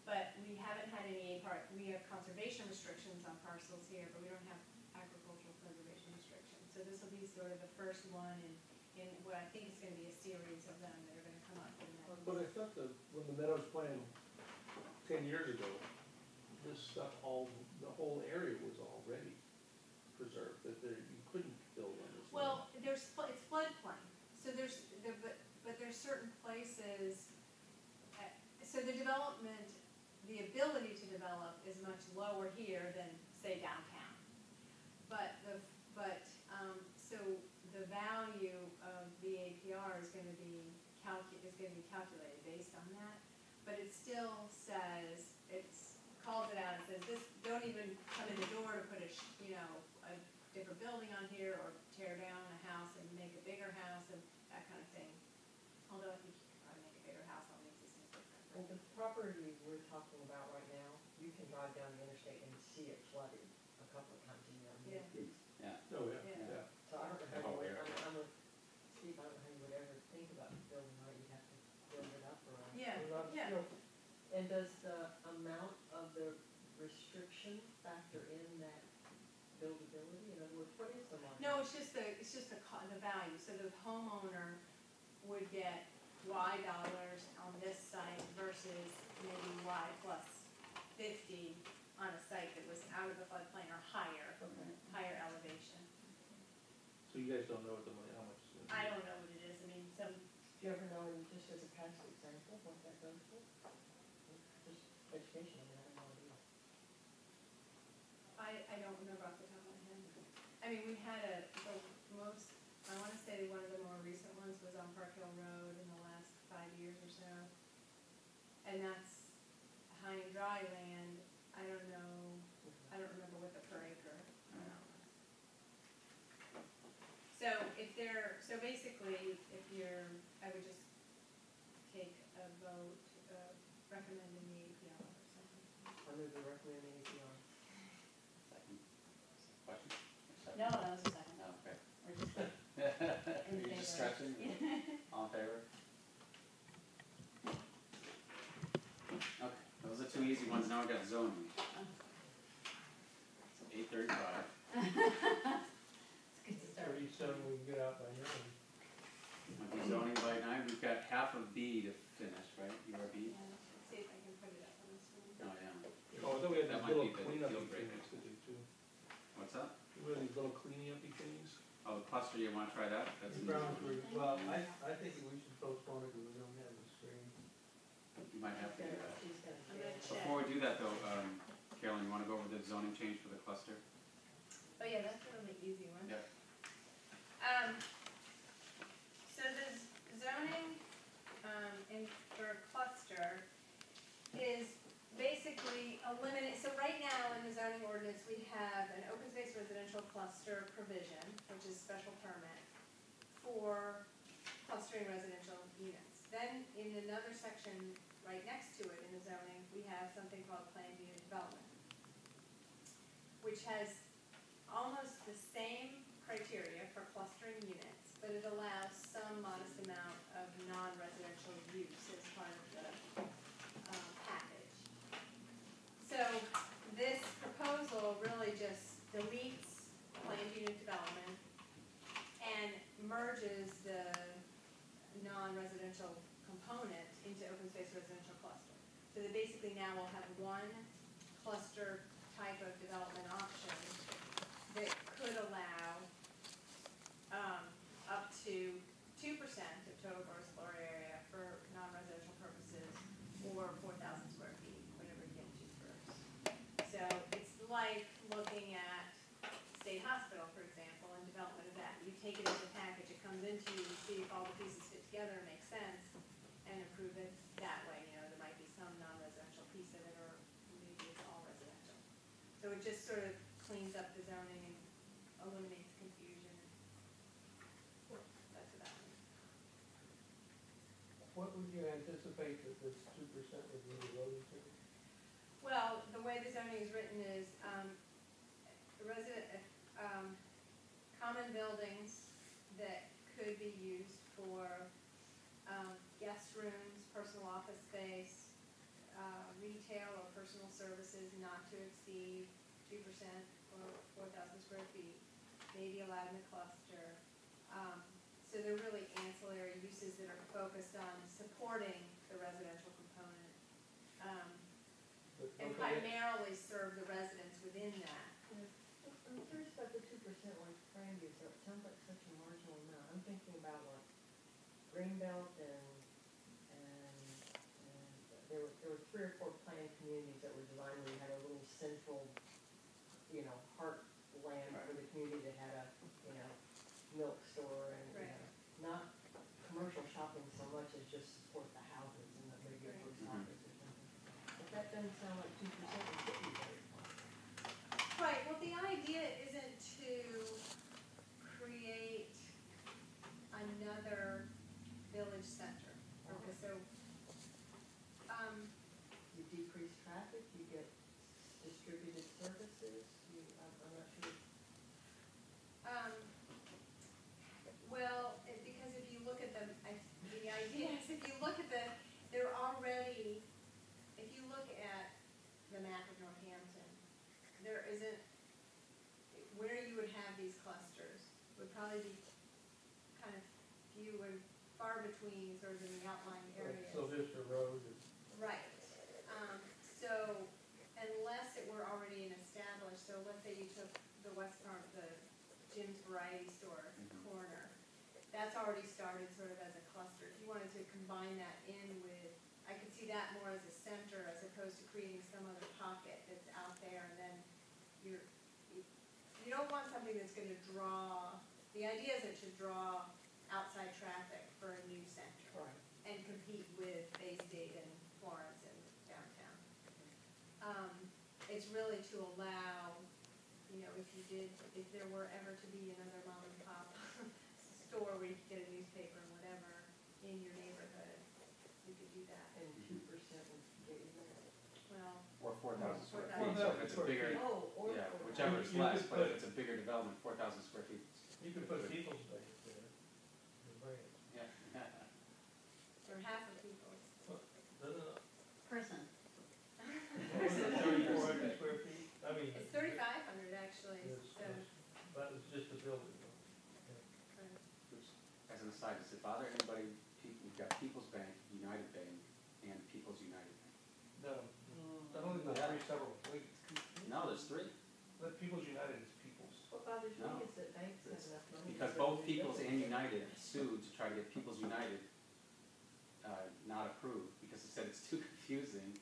But we haven't had any we have conservation restrictions on parcels here, but we don't have agricultural preservation restrictions. So this will be sort of the first one in what I think is gonna be a series of them that are gonna come up in that. But I thought that when the Meadows plan 10 years ago, this stuff the whole area was already preserved, that you couldn't build on this. Well, it's floodplain, so but there's certain places, so the the ability to develop is much lower here than, say, downtown. So the value of the APR is gonna be calculated based on that, but it still says, calls it out, it says, this, don't even come in the door to put a different building on here, or tear down a house and make a bigger house, and that kind of thing. Although I think you could probably make a bigger house on the existing footprint. Well, the property we're talking about right now, you can drive down the interstate and see it flooded a couple of times a year. Yeah. Yeah. Oh, yeah, Yeah. yeah. So I don't know how you Oh, would, yeah. I'm with Steve, I don't know how you would ever think about building, right, you'd have to build it up or. Yeah, or not. yeah. And does the amount of the restriction factor in that buildability? In other words, what is the market? No, it's just the value, so the homeowner would get Y dollars on this site versus maybe Y plus 50 on a site that was out of the floodplain or higher, Okay. higher elevation. So you guys don't know what the money, how much is in it? I don't know what it is, I mean, some, Do you ever know, just as a past example, what that goes for? Just education, I mean, I have no idea. I don't remember off the top of my head. I mean, we had I wanna say one of the more recent ones was on Park Hill Road in the last 5 years or so. And that's high and dry land, I don't remember what the per acre amount was. So basically, I would just take a vote, recommending the APR or something. I move to recommend APR. Second. Question? No, that was a second. No, okay. We're just Are in you just favor. stretching? All in favor? Okay, those are two easy ones, now we got zoning. It's 8:35. It's a good start. 37, we can get out by 9. Might be zoning by 9, we've got half of B to finish, right? You are B? Yeah, let's see if I can put it up on the screen. Oh, yeah. Oh, I thought we had That these might little be the cleanup deal breaker. things to do too. What's up? We have these little cleaning up things. Oh, the cluster, you wanna try that? That's an easy one. Well, I think we should postpone it because we don't have the screen. You might have to do that. She's gonna I'm share. gonna check. Before we do that though, Carolyn, you wanna go over the zoning change for the cluster? Oh, yeah, that's a really easy one. Yep. So the zoning, for cluster is basically so right now in the zoning ordinance, we have an open space residential cluster provision, which is special permit for clustering residential units. Then in another section right next to it in the zoning, we have something called planned unit development, which has almost the same criteria for clustering units, but it allows some modest amount of non-residential use as part of the package. So this proposal really just deletes planned unit development and merges the non-residential component into open space residential cluster. So that basically now we'll have one cluster type of development option that could allow up to 2% of total gross floor area for non-residential purposes, or 4,000 square feet, whatever you get to first. So it's like looking at State Hospital, for example, and development of that. You take it as a package, it comes into you, you see if all the pieces fit together and make sense, and approve it that way. You know, there might be some non-residential piece of it, or maybe it's all residential. So it just sort of cleans up the zoning and eliminates confusion. That's what that means. What would you anticipate that this 2% would be devoted to? Well, the way the zoning is written is, common buildings that could be used for, guest rooms, personal office space, retail or personal services not to exceed 2% or 4,000 square feet, may be allowed in a cluster. So they're really ancillary uses that are focused on supporting the residential component, and primarily serve the residents within that. I'm curious about the 2% like Fran gives up, it sounds like such a marginal amount. I'm thinking about like Greenbelt and there were 3 or 4 planned communities that were designed where you had a little central, heartland for the community that had a, milk store and, Right. not commercial shopping so much as just support the houses and maybe a post Mhm. office or something. But that doesn't sound like 2% would get you very far. Right, well, the idea isn't to create another village center. Okay, so, You decrease traffic, you get distributed services, I'm not sure. Well, because if you look at the idea is if you look at they're already, if you look at the map of Northampton, there isn't, where you would have these clusters would probably be kind of few and far between sort of in the outlying areas. So just a road is. Right. So unless it were already an established, so let's say you took the west part, the Jim's Variety Store corner, that's already started sort of as a cluster. If you wanted to combine that in with, I could see that more as a center as opposed to creating some other pocket that's out there, and then you don't want something that's gonna draw, the idea is it should draw outside traffic for a new center. Right. And compete with Bay State and Florence and downtown. It's really to allow, if there were ever to be another mom and pop store where you could get a newspaper and whatever in your neighborhood, you could do that. And 2% would get you there. Well, Or 4,000 square 4,000. feet, so if it's a bigger, Oh, or. yeah, whichever is You less, could but if put- it's a bigger development, 4,000 square feet. You could put people's space there. And bring it. Yeah. or half of people's. Doesn't it? Person. 3,400 square feet? I mean. It's 3,500 actually, so. But it's just a building. Which, as an aside, does it bother anybody, you've got People's Bank, United Bank, and People's United Bank? No, I don't think there's 3 several, No, there's 3. but People's United is People's. What bothers me No. is that banks have enough money. Because to both build People's and buildings. United sued to try to get People's United not approved, because it said it's too confusing,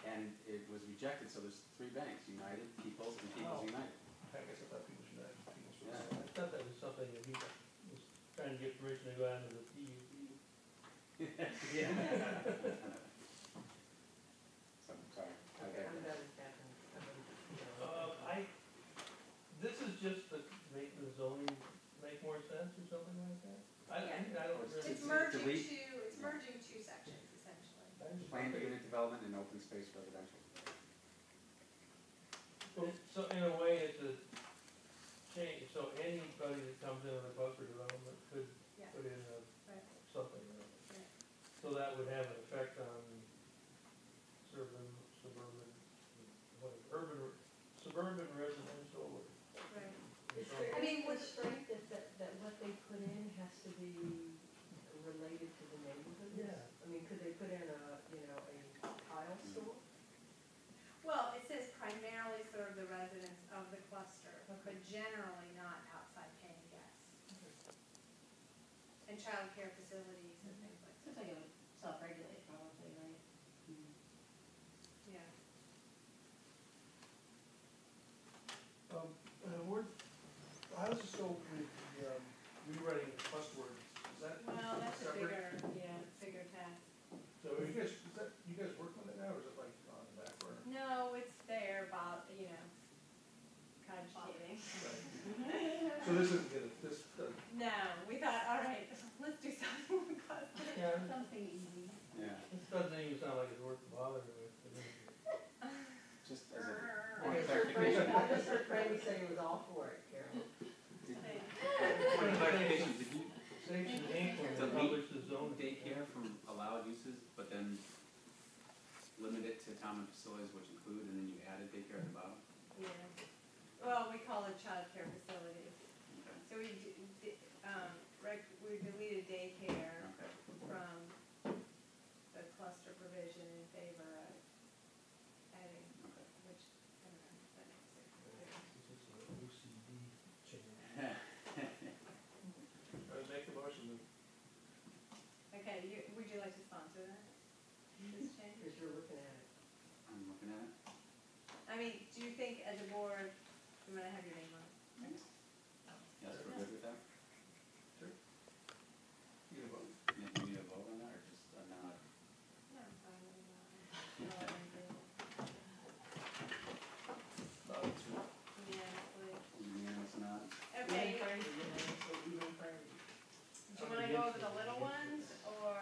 and it was rejected, so there's 3 banks, United, People's, and People's Oh. United. I guess I thought People's United was People's. Yeah. I thought that was something that he was trying to get permission to go out into the PUD. Yeah. So, sorry. Okay, I'm Okay. done with that. This is just to make the zoning make more sense or something like that? I don't really. It's to merging delete- it's merging 2 sections essentially. I just- Planned unit development and open space residential. So in a way, it's a change, so anybody that comes in with a cluster development could Yeah. put in Right. something in it. Right. So that would have an effect on suburban, suburban residential or. Right. Is something. there I mean, any constraint that what they put in has to be related to the neighborhood? Yeah. I mean, could they put in a tile store? Well, it says primarily serve the residents of the cluster, but generally not outside paying guests. And childcare facilities and things like Seems like it would self-regulate probably, right? that. Yeah. How does this go with the rewriting the cluster word? Is that Well, that's a separate? bigger task. So you guys working on it now, or is it like on the back burner? No, it's there, Bob, cogitating. So this isn't gonna, No, we thought, all right, let's do something with cluster. Yeah, Something easy. Yeah, this doesn't even sound like it's worth bothering with. just as a I point of just heard Franny, clarification. I just heard Franny say he was all for it, Carol. Point of clarification, did you Saves the ink when they delete publish the zoning. daycare from allowed uses, but then limit it to common facilities which include, and then you added daycare at the bottom? Yeah. Well, we call it childcare facilities. Okay. So we deleted daycare Okay. from the cluster provision in favor of adding, Okay. which, I don't know, if that makes sense. It's just an OCD change. make the motion. Okay, would you like to sponsor that, this change? Because you're looking mean, do you think as a board, I'm gonna have your name on it? Yes, we're good with that? Sure. You can vote. Do you need a vote on that, or just a nod? No, I'm fine with that. Yeah, please. Unanimous nod? Okay, Even Frankie, you know, so even Frankie. do you wanna go over the little ones, or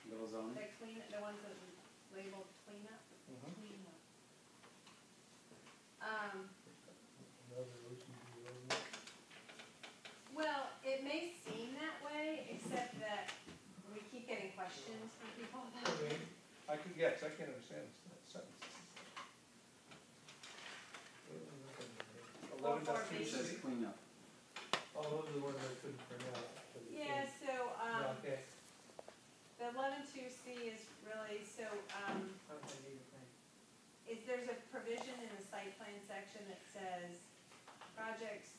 Little zoning? the ones that labeled cleanup? Mhm. Cleanup. Another OCD ordinance. Well, it may seem that way, except that we keep getting questions from people about it. Okay. I could, yes, I can't understand that sentence. Or 11.3 It says cleanup. Oh, those are the ones I couldn't print out. but it's- Yeah, so, Yeah, okay. the 11.2C is really, so, Okay, you think. there's a provision in the site plan section that says projects,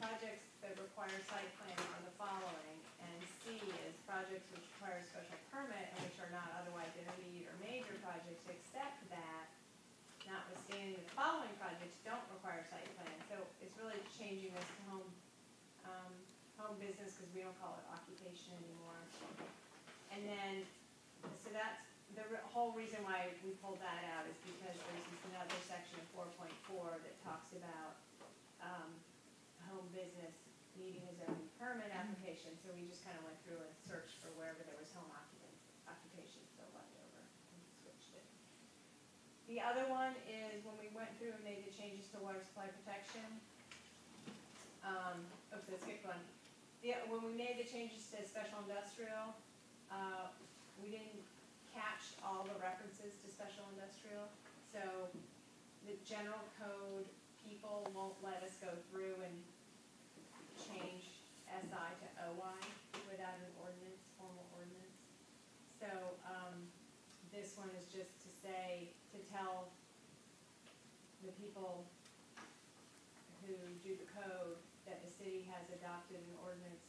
projects that require site plan are the following, and C is projects which require a special permit and which are not otherwise intermediate or major projects, except that notwithstanding the following projects don't require site plan. So it's really changing this to home business, because we don't call it occupation anymore. And then, so that's, the whole reason why we pulled that out is because there's this another section of 4.4 that talks about, home business needing a zoning permit application, so we just kind of went through and searched for wherever there was home occupation still left over and switched it. The other one is when we went through and made the changes to water supply protection. Oops, I skipped one. When we made the changes to special industrial, we didn't catch all the references to special industrial. So the general code people won't let us go through and change SI to OI without an ordinance, formal ordinance. So, this one is just to say, to tell the people who do the code that the city has adopted an ordinance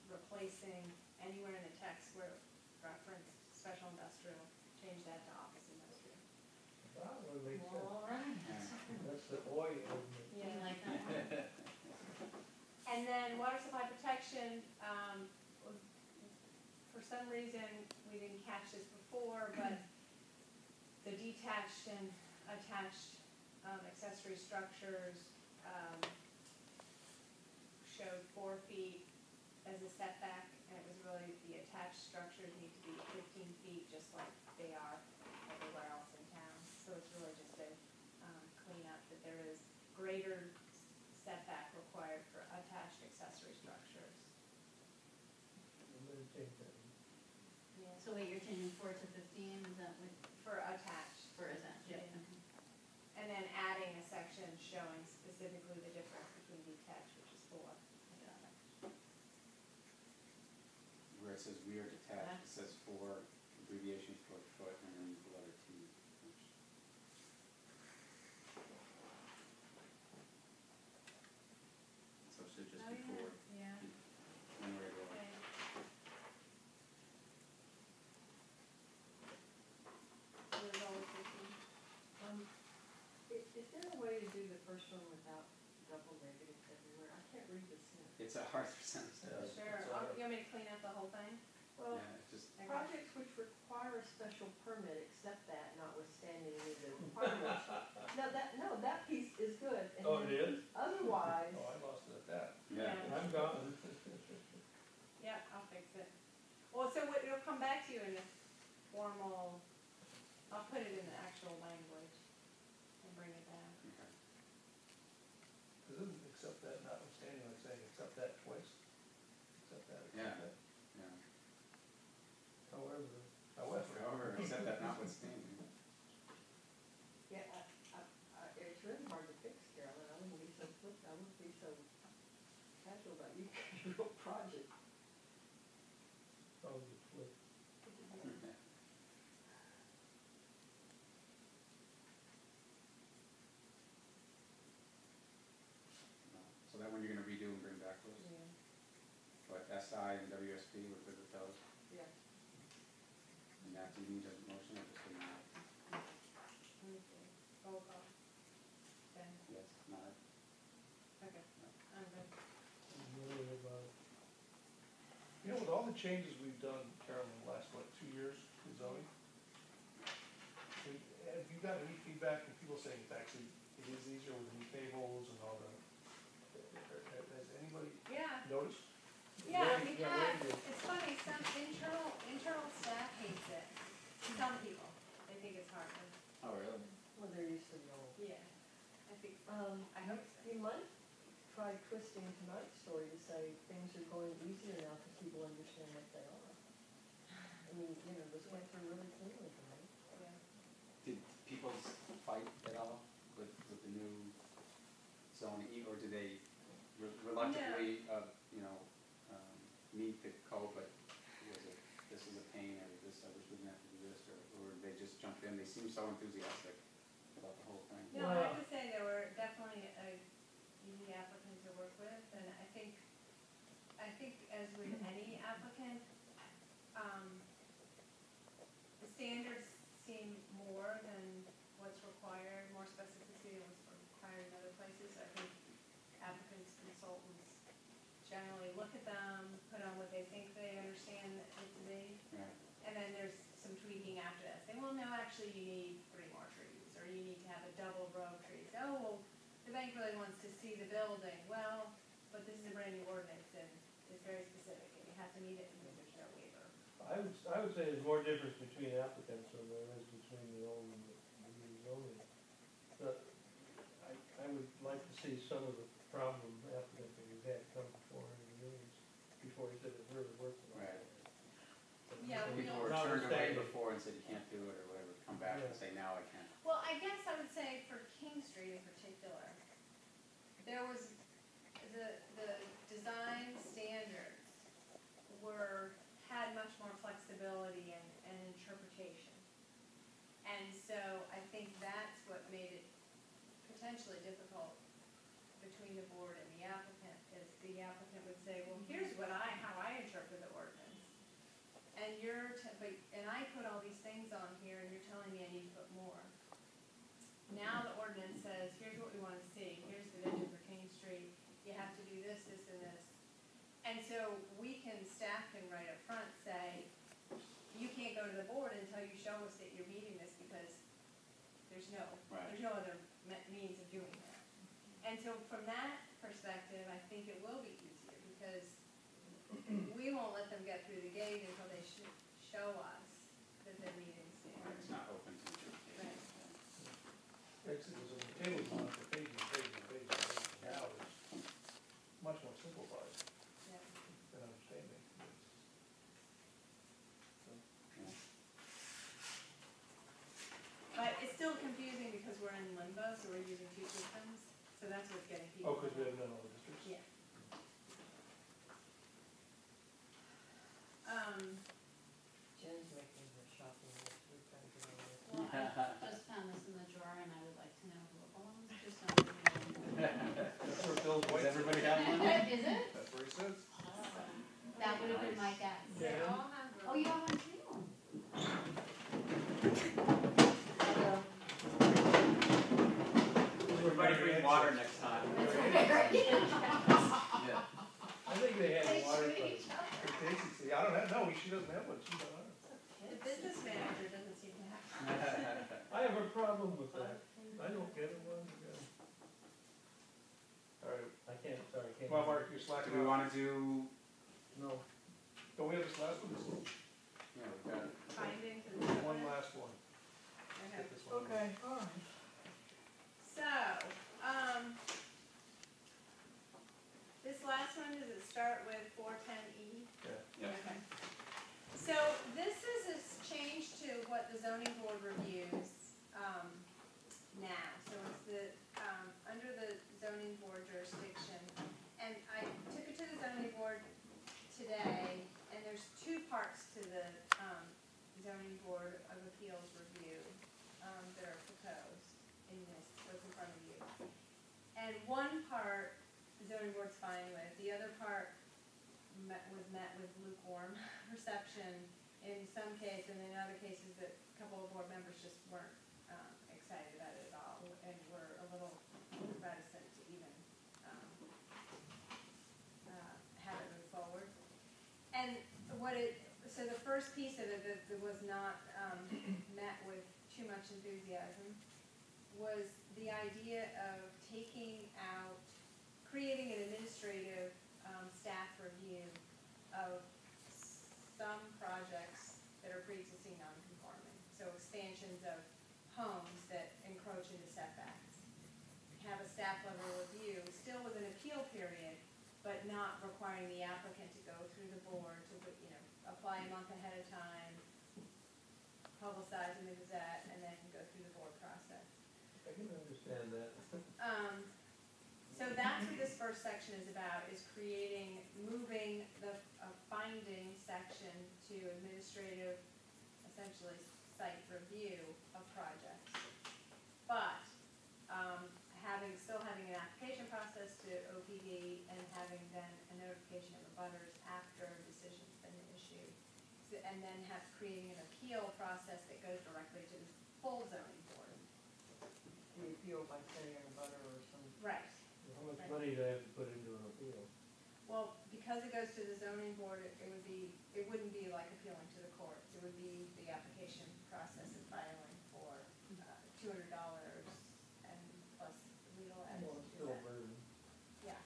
replacing anywhere in the text where referenced special industrial, change that to office industrial. That would make sense. All right. That's the OI ordinance. You like that one? And then water supply protection, for some reason, we didn't catch this before, but the detached and attached accessory structures showed 4 feet as a setback, and it was really the attached structures need to be 15 feet, just like they are everywhere else in town. So it's really just a cleanup that there is greater setback required for attached accessory structures. I'm gonna change that. So wait, you're changing 4 to 15, is that what, For attached. for is that? Yeah. And then adding a section showing specifically the difference between detached, which is 4. Where it says rear detached, it says 4, abbreviation for foot, and then the letter T. So it should just be 4. Yeah. One way or the other. Okay. So there's always 15. Is there a way to do the first one without double negatives everywhere? I can't read this sentence. It's a hard sentence. Sure. You want me to clean up the whole thing? Well, Yeah, it just, Okay. projects which require a special permit, except that notwithstanding any of the requirements. No, that piece is good. And Oh, then it is? Otherwise, Oh, I lost it at that. yeah. I'm gone. Yeah, I'll fix it. Well, so it'll come back to you in the formal, I'll put it in the actual language and bring it back. Okay. Because isn't except that notwithstanding, like saying except that twice? Except that, Yeah. except that. Yeah. However, However, except that notwithstanding. yeah, it's really hard to fix, Carolyn. I wouldn't be so casual about you, your project. Oh, the flip. So that one you're gonna redo and bring back to us? Yeah. But SI and WSP, we're good with those? Yeah. And that, do you need a motion or just a nod? changes we've done, Carol, in the last, what, 2 years in zoning? Have you got any feedback from people saying it is easier with new tables and all that? Has anybody Yeah, noticed? yeah, Randy- we have, Randy- it's funny, some internal staff hates it. Some people, they think it's hard. Oh, really? Well, they're used to the old. Yeah, I think, I You hope so. you might try twisting tonight's story to say things are going easier now because people understand what they are. I mean, you know, this went through really cleanly tonight. Yeah. Did people fight at all with the new zoning, or do they reluctantly, meet the code, but was it, this is a pain, or this, I wish we didn't have to do this, or they just jumped in, they seem so enthusiastic about the whole thing. No, I have to say there were definitely easy applicants to work with, and I think as with any applicant, the standards seem more than what's required, more specificity than what's required in other places. I think applicants, consultants generally look at them, put on what they think they understand it to be, Right. and then there's some tweaking after that. Say, well, no, actually you need 3 more trees, or you need to have a double row of trees. Oh, well, the bank really wants to see the building. Well, but this is a brand new ordinance, and it's very specific, and you have to meet it because there's no waiver. I would say there's more difference between applicants than there is between the old and the new zoning. But I would like to see some of the problem applicants that we've had come before in the meetings, before he said it really worked. Right. Yeah, we People don't- were turned away Notwithstanding. before and said you can't do it or whatever, come back and say now I can. Well, I guess I would say for King Street in particular, there was, the design standards had much more flexibility and interpretation. And so I think that's what made it potentially difficult between the board and the applicant, is the applicant would say, well, here's how I interpret the ordinance. And and I put all these things on here, and you're telling me I need to put more. Now the ordinance says, here's what we want to see, here's the vision for King Street, you have to do this, this, and this. And so staff can right up front say, you can't go to the board until you show us that you're meeting this, because there's no other means of doing that. And so from that perspective, I think it will be easier, because we won't let them get through the gate until they show us that they're meeting standards. It's not open to interpretation. It's a table on for pages and pages and pages and pages. Now it's much more simplified Yeah. than understanding. But it's still confusing because we're in limbo, so we're using 2 systems, so that's what's getting people. Oh, because we have none of the districts? Yeah. Jen's making her shopping list, we're trying to get on this. Well, I just found this in the drawer and I would like to know who it belongs to, so I'm gonna- That's where Bill's Does white. everybody have one? Is it? That's where he says. That would have been my guess. They all have. Oh, you have one too? Everybody bring water next time. Yeah. I think they had They water shoot for each other. Casey. See, I don't have, no, she doesn't have one, she doesn't have The business manager doesn't seem to have. I have a problem with that. I don't get it one, yeah. All right, I can't, sorry, I can't. well, Mark, you're Do slacking we off. want to do, No. Don't we have this last one? yeah, we've got it. Findings and. One last one. Okay. Get this one. all right. So, this last one, does it start with 410E? Yeah. Yeah. Okay. So this is a change to what the zoning board reviews, now. So it's under the zoning board jurisdiction. And I took it to the zoning board today, and there's 2 parts to the, zoning board of appeals review, that are proposed in this, what's in front of you. And one part, the zoning board's fine with, the other part was met with lukewarm reception in some cases, and in other cases that a couple of board members just weren't excited about it at all, and were a little reticent to even have it move forward. And what so the first piece of it that was not met with too much enthusiasm was the idea of taking out, creating an administrative staff review of some projects that are pre-existing non-conforming. So expansions of homes that encroach into setbacks. Have a staff level review, still with an appeal period, but not requiring the applicant to go through the board to, apply a month ahead of time, publicize in the Gazette, and then go through the board process. I can understand that. So that's what this first section is about, is moving the finding section to administrative, essentially, site review of projects. But, still having an application process to OPD and having then a notification of abutters after a decision's been issued. And then creating an appeal process that goes directly to the full zoning board. The appeal by say a butter or some. Right. How much money do I have to put into an appeal? Well, because it goes to the zoning board, it wouldn't be like appealing to the court. It would be the application process and filing for $200 and plus legal ads. Well, it's still a burden. Yeah.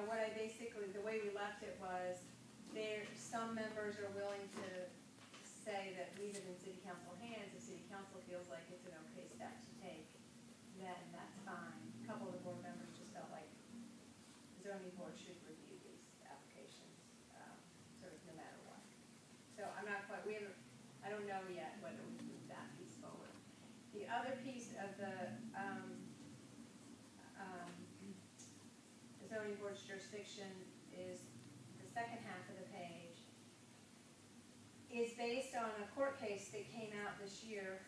What I basically, the way we left it was, some members are willing to say that leave it in city council hands. If city council feels like it's an okay step to take, then that's fine. A couple of the board members just felt like the zoning board should review these applications, sort of no matter what. So I'm not quite, I don't know yet whether we move that piece forward. The other piece of the zoning board's jurisdiction is the second half of the page, is based on a court case that came out this year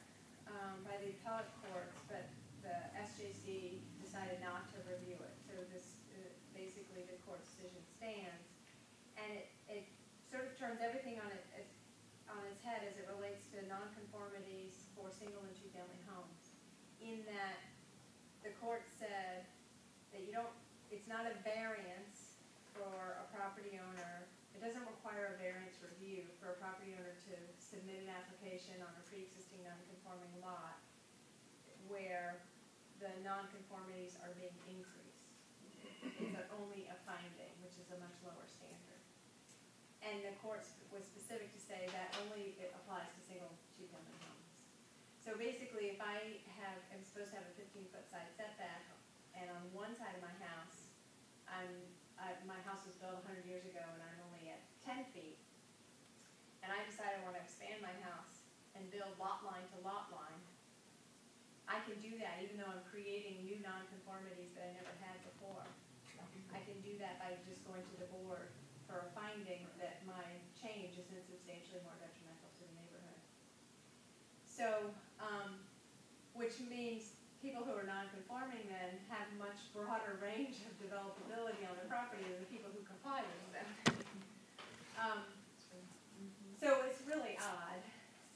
by the appellate courts, but the SJC decided not to review it. So this, basically the court decision stands, and it sort of turns everything on its head as it relates to nonconformities for single and two-family homes, in that the court said that it's not a variance for a property owner. It doesn't require a variance review for a property owner to submit an application on a pre-existing non-conforming lot where the non-conformities are being increased. It's only a finding, which is a much lower standard. And the court was specific to say that only it applies to single two-family homes. So basically, if I'm supposed to have a 15-foot side setback, and on one side of my house, my house was built 100 years ago, and I'm only at 10 feet, and I decide I want to expand my house and build lot line to lot line, I can do that even though I'm creating new nonconformities that I never had before. I can do that by just going to the board for a finding that my change isn't substantially more detrimental to the neighborhood. So, which means people who are non-conforming then have much broader range of developability on their property than the people who comply with them. So it's really odd,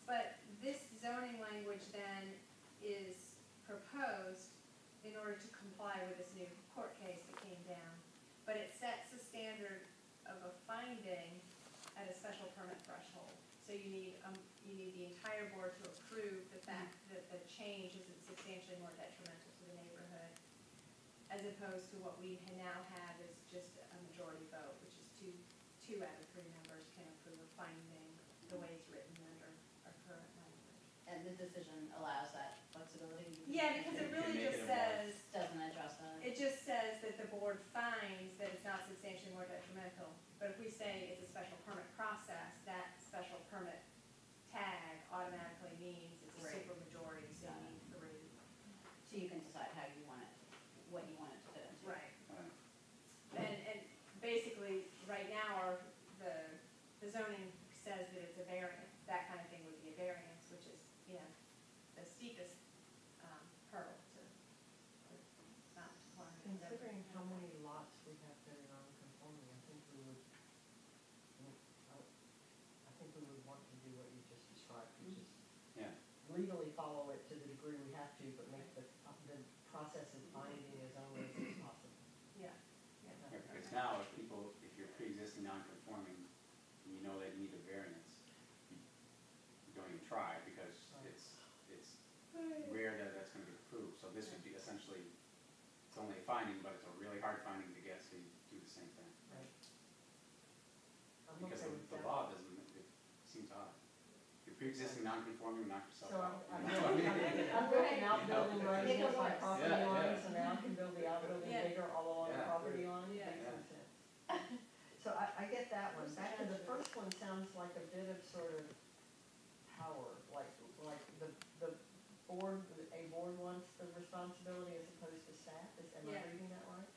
but this zoning language then is proposed in order to comply with this new court case that came down, but it sets a standard of a finding at a special permit threshold. So you need the entire board to approve the fact that the change isn't substantially more detrimental to the neighborhood, as opposed to what we now have is just a majority vote, which is two out of 3 members can approve a finding the way it's written under our current language. And the decision allows that flexibility? Yeah, because it really just says, Doesn't address that? it just says that the board finds that it's not substantially more detrimental. But if we say it's a special permit process, that special permit tag automatically means it's a Right. supermajority, so you need 3. So you can decide how you want it, what you want it to fit into? Right. And basically, right now, the zoning says that it's a variance. That kind of thing would be a variance, which is, the steepest hurdle to not apply. Considering how many lots we have that are non-conforming, I think we would want to do what you just described, which is Yeah. legally follow it to the degree we have to, but make the process of finding as onerous as possible. now, if you're pre-existing non-conforming, and you know they need a variance, you don't even try, because it's rare that that's gonna get approved. So this would be essentially, it's only a finding, but it's a really hard finding to get, so you do the same thing. Right. I'm Because okay with the that. law doesn't, it seems odd. If you're pre-existing non-conforming, knock yourself So out. I'm You know what I mean? I'm building outbuilding right Make it against my worse. property Yeah, line, yeah. so now I can build the outbuilding Yeah. bigger all along the Yeah. property line, Yeah. makes some sense. So I get that one, back to the first one, sounds like a bit of sort of power, like the board, a board wants the responsibility as opposed to staff, am I Yeah. reading that right?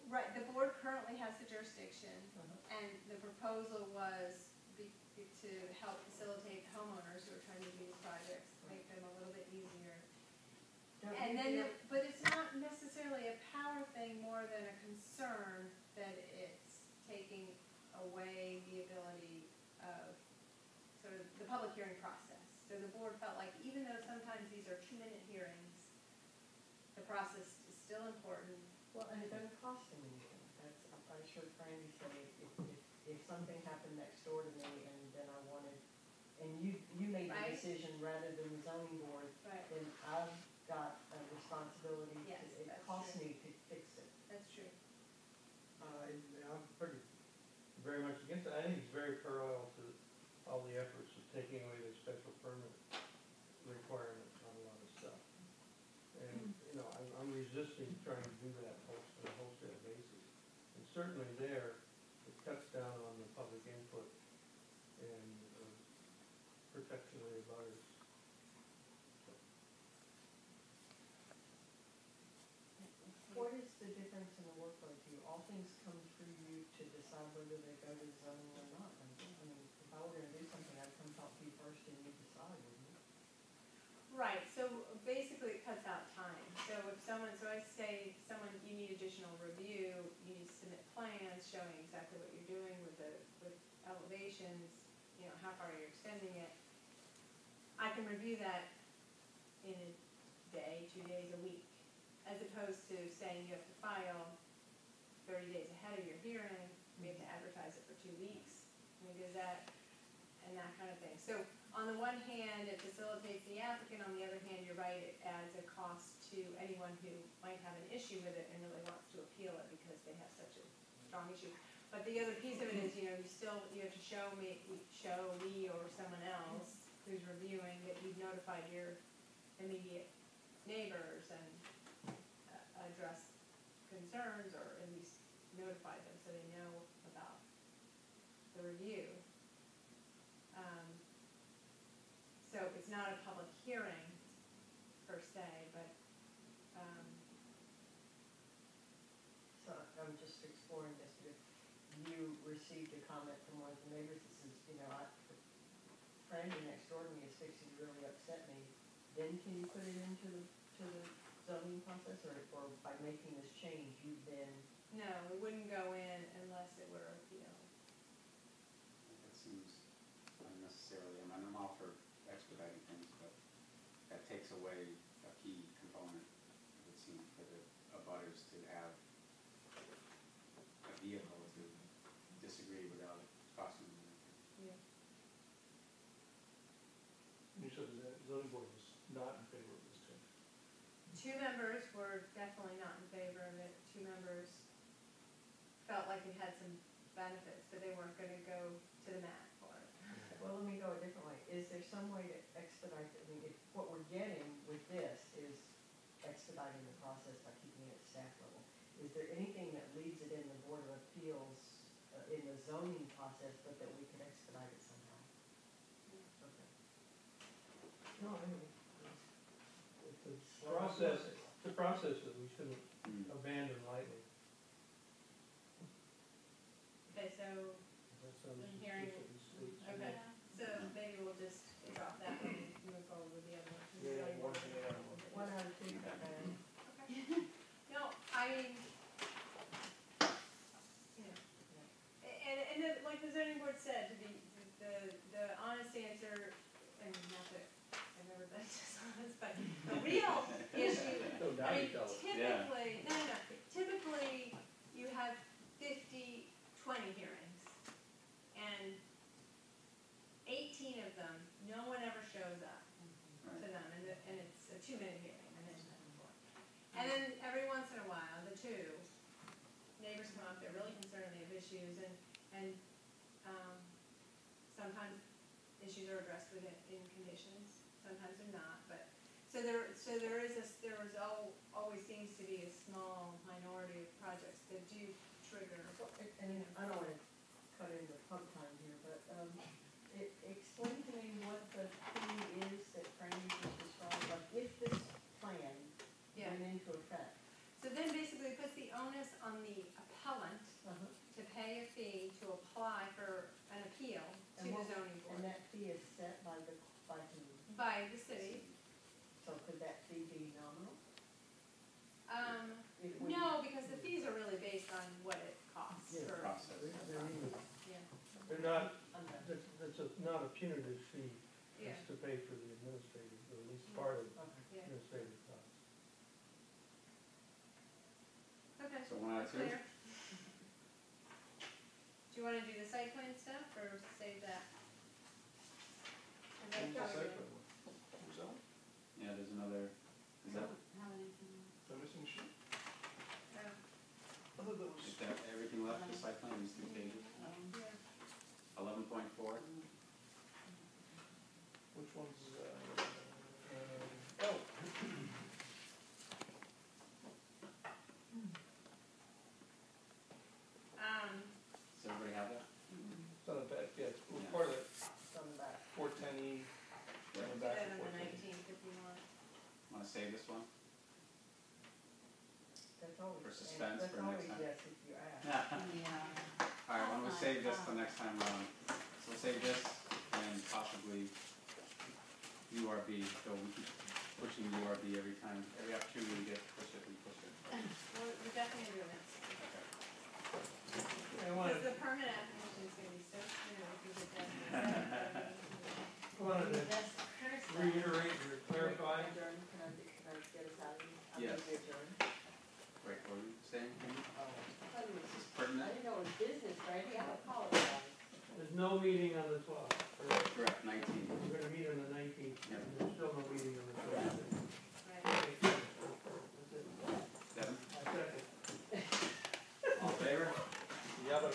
Right, the board currently has the jurisdiction, Uh-huh. and the proposal was to help facilitate homeowners who are trying to do these projects, make them a little bit easier. Don't And you then, feel- but it's not necessarily a power thing, more than a concern that it's taking away the ability of sort of the public hearing process. So the board felt like even though sometimes these are 2-minute hearings, the process is still important. Well, and it doesn't cost them anything, that's, I sure Franny said, if something happened next door to me and then I wanted, and you made the Right. decision rather than the zoning board, Right. then I've got a responsibility, Yes, it that's costs true. me to fix it. That's true. I'm pretty, very much against it. I think it's very parallel to all the efforts of taking away the special permit requirement on a lot of stuff. And, I'm resisting trying to do that on a wholesale basis. And certainly there, it cuts down on the public input and protection of the abutters. What is the difference in the workload to you? All things come through you to decide whether they go to zoning or not. I mean, if I were gonna do something, I'd come talk to you first and you decide, wouldn't you? Right, so basically it cuts out time. So if so I say, you need additional review, you need to submit plans showing exactly what you're doing with elevations, how far you're extending it. I can review that in a day, 2 days, a week, as opposed to saying you have to file 30 days ahead of your hearing, we have to advertise it for 2 weeks, and that kind of thing. So on the one hand, it facilitates the applicant, on the other hand, you're right, it adds a cost to anyone who might have an issue with it and really wants to appeal it because they have such a strong issue. But the other piece of it is, you have to show me or someone else who's reviewing that you've notified your immediate neighbors and address concerns, or at least notify them so they know about the review. So it's not a public hearing per se, but, So I'm just exploring this, but if you received a comment from one of the neighbors that says, Franny next door to me is fixing to really upset me, then can you put it into the zoning process, or by making this change, you then? no, it wouldn't go in unless it were appealed. That seems unnecessarily, I'm all for expediting things, but that takes away a key component, it would seem, for the abutters to have a vehicle to disagree without costing them anything. Yeah. You said that the zoning board was not in favor of this change. 2 members were definitely not in favor of it. 2 members felt like it had some benefits, but they weren't gonna go to the mat for it. Well, let me go a different way. Is there some way to expedite, if what we're getting with this is expediting the process by keeping it at staff level, is there anything that leaves it in the Board of Appeals, in the zoning process, but that we can expedite it somehow? Okay. No, I mean, It's a process that we shouldn't abandon lightly. Okay, so, That sounds I'm hearing- sweet. okay, Yeah. so maybe we'll just drop that one and move forward with the other one. Yeah, one, one out of two, Okay. No, I mean, and like the zoning board said, the honest answer, and not that I've never been dishonest, but the real issue, No, now I you mean, tell us. typically, typically you have 20 hearings, and 18 of them, no one ever shows up to them, and it's a 2-minute hearing, and then every once in a while, the two neighbors come up, they're really concerned, they have issues, and sometimes issues are addressed within, in conditions, sometimes they're not, but, so there always seems to be a small minority of projects that do trigger. And I don't wanna cut into pub time here, but, explain to me what the fee is that Franny just described, like, if this plan Yeah. went into effect. So then basically it puts the onus on the appellant to pay a fee to apply for an appeal to the zoning And board that fee is set by whom? by the city. So could that fee be nominal? If we- No, because the fees are really based on what it costs Yeah. for, Process. yeah, They're not, Okay. that's not a punitive fee, yeah, it's to pay for the administrative, or at least part of Okay. yeah. administrative costs. Okay, So 1 out of that's 2? clear. Do you wanna do the site plan stuff, or save that? Is that And the covered? site plan. Who's that one? Yeah, there's another, is that, How many? The missing sheet? Oh, I thought that was. is that everything left, the site plan, these 3 pages? yeah. 11.4? Which one's, oh, Does everybody have that? it's not a bad, yeah, it's Yeah. part of it, It's on the back. 410E, Yeah. on the Do back that of on the 410E. 19th if you want. Want to save this one? That's always. For suspense for next time. That's always yes if you ask. All right, why don't we save this till next time around? So we'll save this and possibly URB, so we keep pushing URB every time, every opportunity we get, push it, we push it. We're definitely doing this. I wanted, Because the permit application is gonna be so smooth, because it doesn't. I wanted to That's Chris. reiterate or clarify, Adjourn, can I get us out of here? Yes. I'm gonna adjourn. Right, what were you saying? Oh. I thought it was Is this I pertinent? didn't know it was business, Frankie, I apologize. there's no meeting on the 12th, correct? Correct, 19. We're gonna meet on the 19th, Yep. and there's still no meeting on the 12th. Right. That's it. Devin, I second. all in favor? Yeah, but